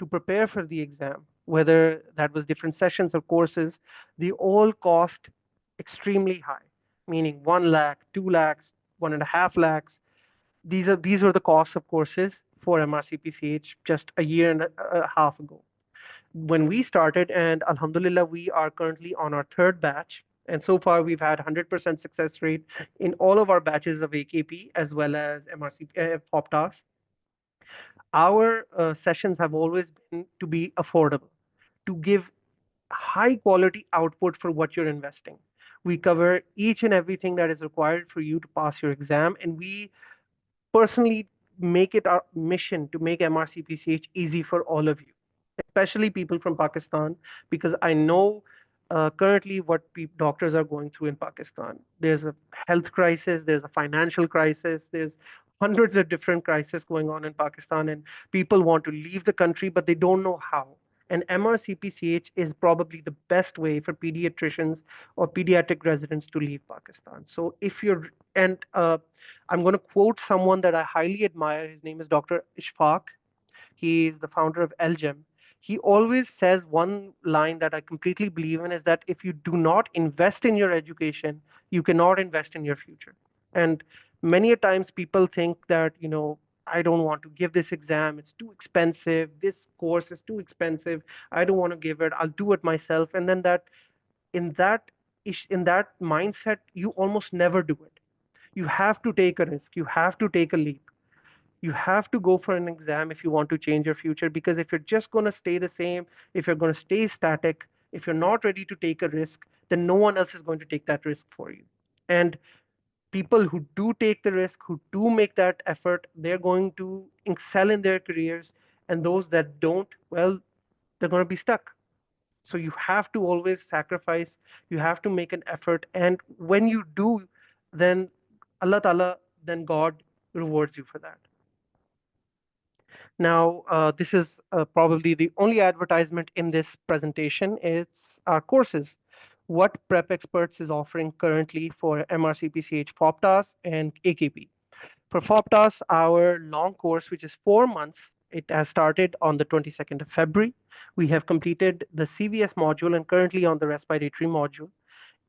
to prepare for the exam, whether that was different sessions or courses, they all cost extremely high, meaning 1 lakh, 2 lakhs, 1.5 lakhs. These were the costs of courses for MRCPCH just a year and a half ago when we started, and Alhamdulillah, we are currently on our third batch. And so far, we've had 100% success rate in all of our batches of AKP as well as MRCP, FOP TAS. Our sessions have always been to be affordable, to give high quality output for what you're investing. We cover each and everything that is required for you to pass your exam, and we personally make it our mission to make MRCPCH easy for all of you, especially people from Pakistan, because I know currently what doctors are going through in Pakistan. There's a health crisis, there's a financial crisis, there's hundreds of different crises going on in Pakistan, and people want to leave the country, but they don't know how. And MRCPCH is probably the best way for pediatricians or pediatric residents to leave Pakistan. So if you're, and I'm going to quote someone that I highly admire. His name is Dr. Ishfaq. He is the founder of LGEM. He always says one line that I completely believe in is that if you do not invest in your education, you cannot invest in your future. And many a times people think that, I don't want to give this exam. It's too expensive. This course is too expensive. I don't want to give it. I'll do it myself. And then in that in that mindset, you almost never do it. You have to take a risk. You have to take a leap. You have to go for an exam if you want to change your future, because if you're just going to stay the same, if you're going to stay static, if you're not ready to take a risk, then no one else is going to take that risk for you. And people who do take the risk, who do make that effort, they're going to excel in their careers. And those that don't, well, they're going to be stuck. So you have to always sacrifice, you have to make an effort. And when you do, then Allah Ta'ala, then God rewards you for that. Now, this is probably the only advertisement in this presentation. It's our courses. What PrepXperts is offering currently for MRCPCH FOPTAS and AKP. For FOPTAS, our long course, which is 4 months, it has started on the 22nd of February. We have completed the CVS module and currently on the respiratory module.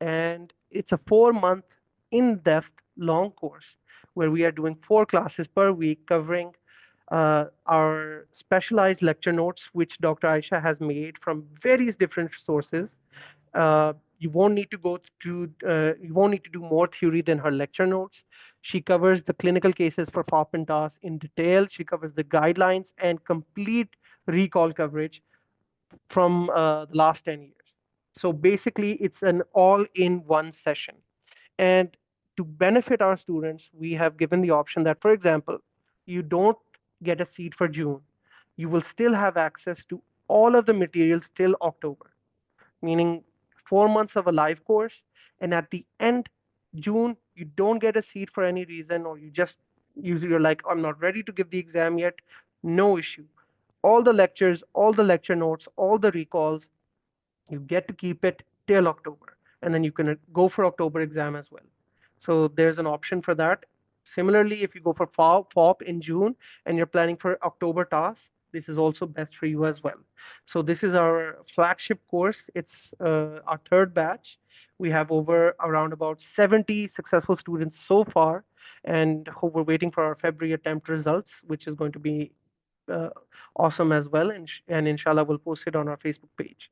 And it's a 4 month in-depth long course where we are doing 4 classes per week covering our specialized lecture notes, which Dr. Aisha has made from various different sources. You won't need to go through, you won't need to do more theory than her lecture notes. She covers the clinical cases for FOP and TAS in detail. She covers the guidelines and complete recall coverage from the last 10 years. So basically, it's an all-in-one session. And to benefit our students, we have given the option that, for example, you don't get a seat for June. You will still have access to all of the materials till October, meaning 4 months of a live course. And at the end, June, you don't get a seat for any reason, or you just you're like, I'm not ready to give the exam yet. No issue. All the lectures, all the lecture notes, all the recalls, you get to keep it till October, and then you can go for October exam as well. So there's an option for that. Similarly, if you go for FOP in June and you're planning for October TAS, this is also best for you as well. So this is our flagship course. It's our third batch. We have over around about 70 successful students so far, and we're waiting for our February attempt results, which is going to be uh, awesome as well. And inshallah, we'll post it on our Facebook page.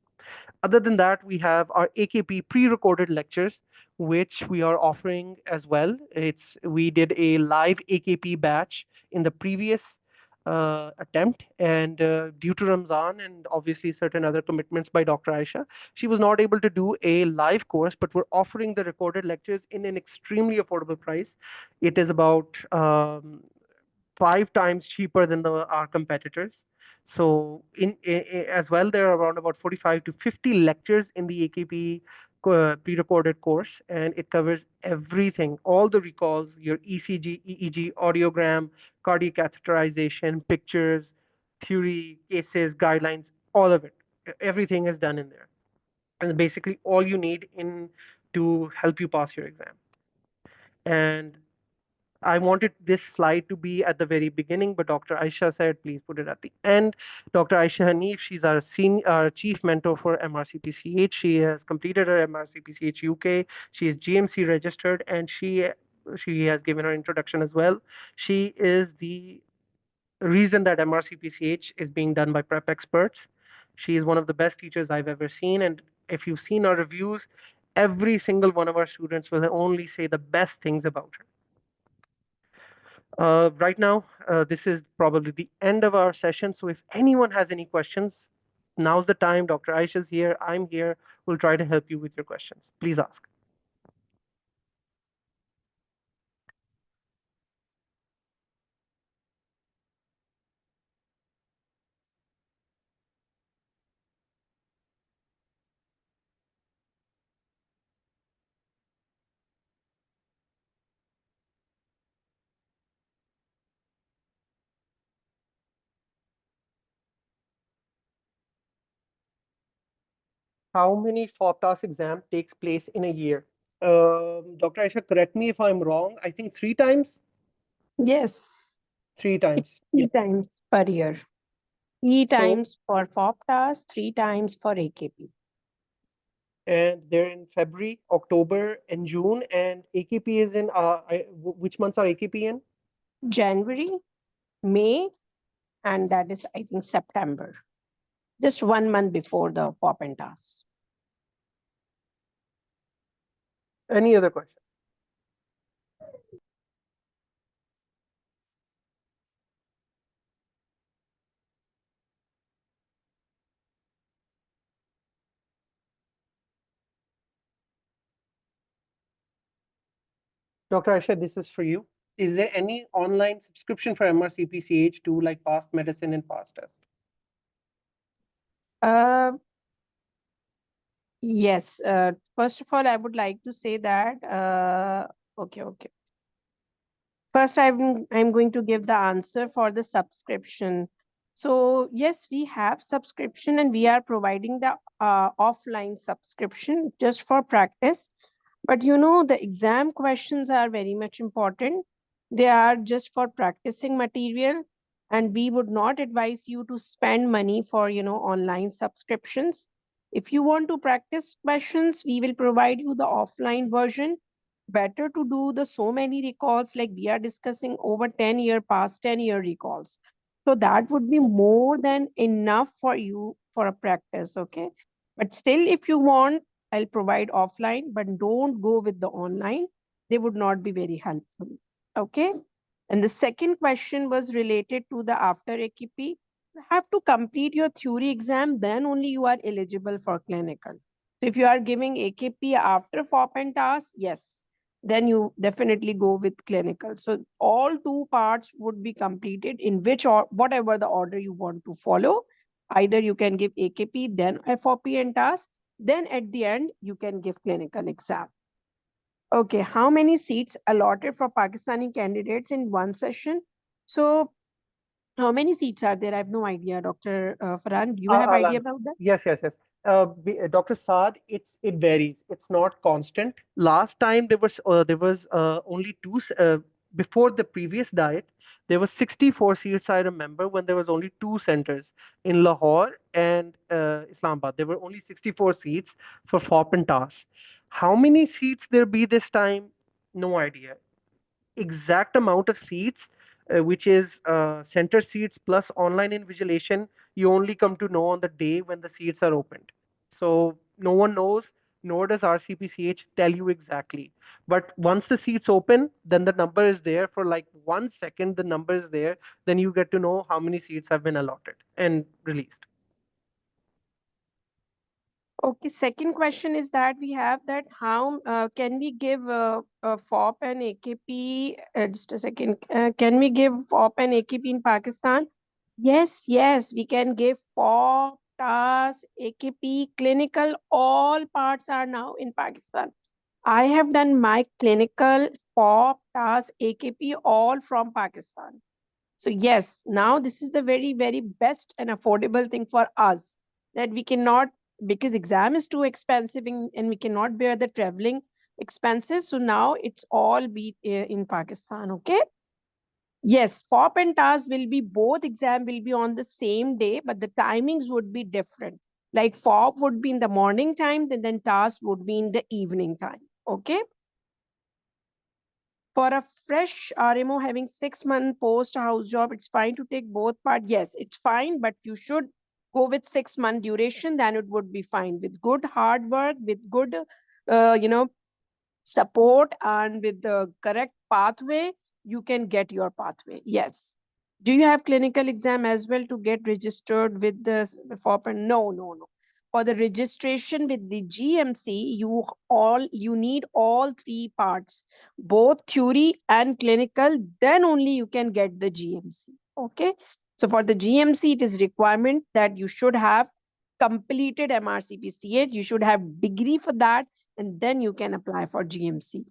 Other than that, we have our AKP pre-recorded lectures, which we are offering as well. We did a live AKP batch in the previous attempt, and due to Ramzan and obviously certain other commitments by Dr. Aisha, she was not able to do a live course, but we're offering the recorded lectures in an extremely affordable price. It is about 5 times cheaper than our competitors. So as well, there are around about 45 to 50 lectures in the AKP pre-recorded course, and it covers everything, all the recalls, your ECG, EEG, audiogram, cardiac catheterization, pictures, theory, cases, guidelines, all of it. Everything is done in there. And basically all you need in to help you pass your exam. And I wanted this slide to be at the very beginning, but Dr. Aisha said, please put it at the end. Dr. Aisha Hanif, she's our chief mentor for MRCPCH. She has completed her MRCPCH UK. She is GMC registered, and she has given her introduction as well. She is the reason that MRCPCH is being done by PrepXperts. She is one of the best teachers I've ever seen, and if you've seen our reviews, every single one of our students will only say the best things about her. Right now, this is probably the end of our session. So if anyone has any questions, now's the time. Dr. Aisha's here. I'm here. We'll try to help you with your questions. Please ask. How many FOPTAS exam takes place in a year? Dr. Aisha, correct me if I'm wrong. I think 3 times. Yes, 3 times. three times per year. Three So, times for FOPTAS, 3 times for AKP. and they're in February, October, and June. And AKP is in, which months are AKP in? January, May, and that is, I think, September. Just 1 month before the FOP and TAS. Any other question? Dr. Aisha, this is for you. Is there any online subscription for MRCPCH to like past medicine and past test? Uh, yes. First of all, I would like to say that, okay. First, I'm going to give the answer for the subscription. So yes, we have subscription and we are providing the offline subscription just for practice. But you know, the exam questions are very much important. They are just for practicing material, and we would not advise you to spend money for, online subscriptions. If you want to practice questions, we will provide you the offline version. Better to do the so many recalls, like we are discussing over past 10-year recalls. So that would be more than enough for you for a practice, okay? But still, if you want, I'll provide offline, but don't go with the online. They would not be very helpful. Okay. And the second question was related to the after AKP. You have to complete your theory exam, then only you are eligible for clinical. So if you are giving AKP after FOP and TAS, yes, then you definitely go with clinical. So all two parts would be completed in which or whatever the order you want to follow. Either you can give AKP, then FOP and TAS, then at the end you can give clinical exam. Okay, how many seats allotted for Pakistani candidates in one session? So how many seats are there? I have no idea, Dr. Farhan. Do you have I'll idea answer. about that? Yes, yes, yes. Dr. Saad, it varies. It's not constant. Last time there was only before the previous diet. There was 64 seats. I remember when there was only two centers in Lahore and Islamabad. There were only 64 seats for FOP and TAS. How many seats there be this time? No idea. Exact amount of seats, which is center seats plus online invigilation, you only come to know on the day when the seats are opened. So no one knows, nor does RCPCH tell you exactly. But once the seats open, then the number is there for like 1 second, the number is there. Then you get to know how many seats have been allotted and released. Okay, second question is that we have that how can we give FOP and AKP? Just a second. Can we give FOP and AKP in Pakistan? Yes, yes, we can give FOP, TAS, AKP, clinical. All parts are now in Pakistan. I have done my clinical FOP, TAS, AKP, all from Pakistan. So yes, now this is the very, very best and affordable thing for us that we cannot, because exam is too expensive and we cannot bear the traveling expenses. So now it's all be in Pakistan. Okay. Yes, FOP and TAS will be both exam will be on the same day, but the timings would be different. Like FOP would be in the morning time, then TAS would be in the evening time. Okay. For a fresh RMO having 6 month post house job, it's fine to take both part. Yes, it's fine, but you should go with 6 month duration. Then it would be fine with good hard work, with good, support, and with the correct pathway. You can get your pathway. Yes. Do you have clinical exam as well to get registered with the FOP? No, no, no. For the registration with the GMC, you need all three parts, both theory and clinical. Then only you can get the GMC. Okay. So for the GMC, it is requirement that you should have completed MRCPCH. You should have degree for that, and then you can apply for GMC.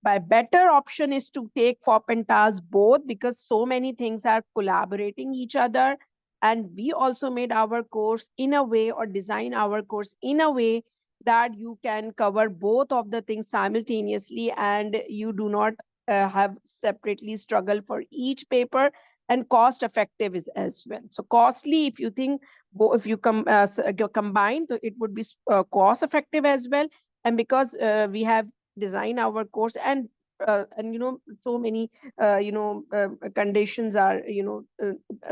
By better option is to take FOP and TAS both, because so many things are collaborating each other. And we also made our course in a way, or design our course in a way, that you can cover both of the things simultaneously, and you do not have separately struggle for each paper. And cost effective is as well. So costly, if you think if you combine, so it would be cost effective as well. And because we have design our course, and so many conditions are,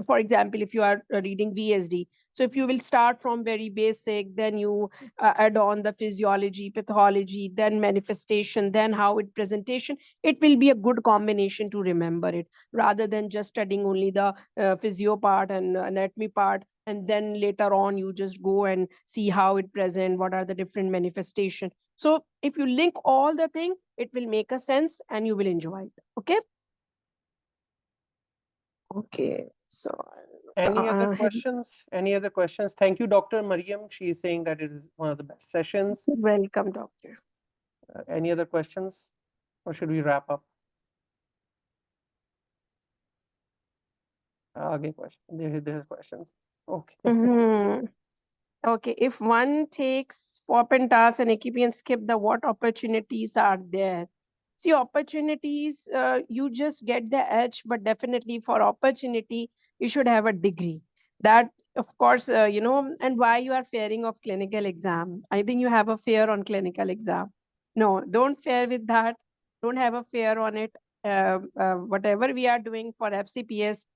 for example, if you are reading VSD, so if you will start from very basic, then you add on the physiology, pathology, then manifestation, then how it presentation, it will be a good combination to remember it, rather than just studying only the physio part and anatomy part, and then later on you just go and see how it present, what are the different manifestation. So if you link all the thing, it will make a sense and you will enjoy it. Okay. Okay. So Any other have questions? Any other questions? Thank you, Dr. Mariam. She is saying that it is one of the best sessions. welcome, doctor. Any other questions? Or should we wrap up? Again, question. There's questions. Okay. Mhm. Okay, if one takes FOP and TAS and AKP and skip the, what opportunities are there? See, opportunities, you just get the edge, but definitely for opportunity, you should have a degree. That, of course, and why you are fearing of clinical exam? I think you have a fear on clinical exam. No, don't fear with that. Don't have a fear on it. Whatever we are doing for FCPS,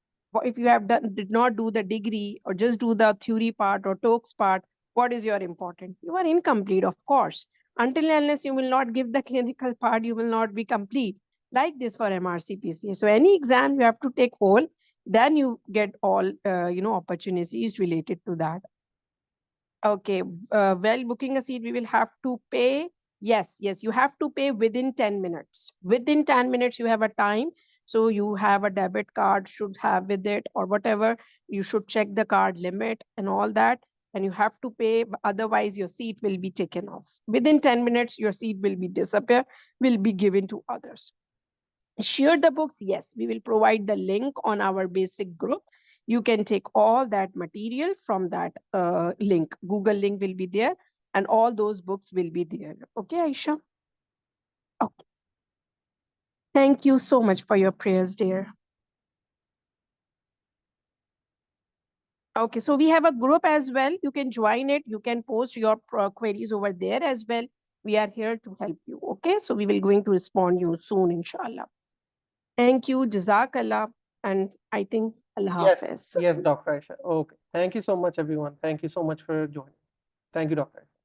if you have did not do the degree, or just do the theory part or TOACS part, what is your important? You are incomplete, of course. Until and unless you will not give the clinical part, you will not be complete. Like this for MRCPCH. So any exam you have to take whole, then you get all opportunities related to that. Okay, well, booking a seat, we will have to pay. Yes, you have to pay within 10 minutes. Within 10 minutes, you have a time. So you have a debit card, should have with it or whatever. You should check the card limit and all that. And you have to pay, otherwise your seat will be taken off. Within 10 minutes, your seat will be disappear, will be given to others. Share the books. Yes, we will provide the link on our basic group. You can take all that material from that link. Google link will be there and all those books will be there. Okay, Aisha? Okay. Thank you so much for your prayers, dear. Okay, so we have a group as well. You can join it. You can post your queries over there as well. We are here to help you. Okay, so we will going to respond you soon, inshallah. Thank you, Jazakallah, and I think Allah Hafiz. Yes, Dr. Aisha. Okay. Thank you so much, everyone. Thank you so much for joining. Thank you, Dr. Aisha.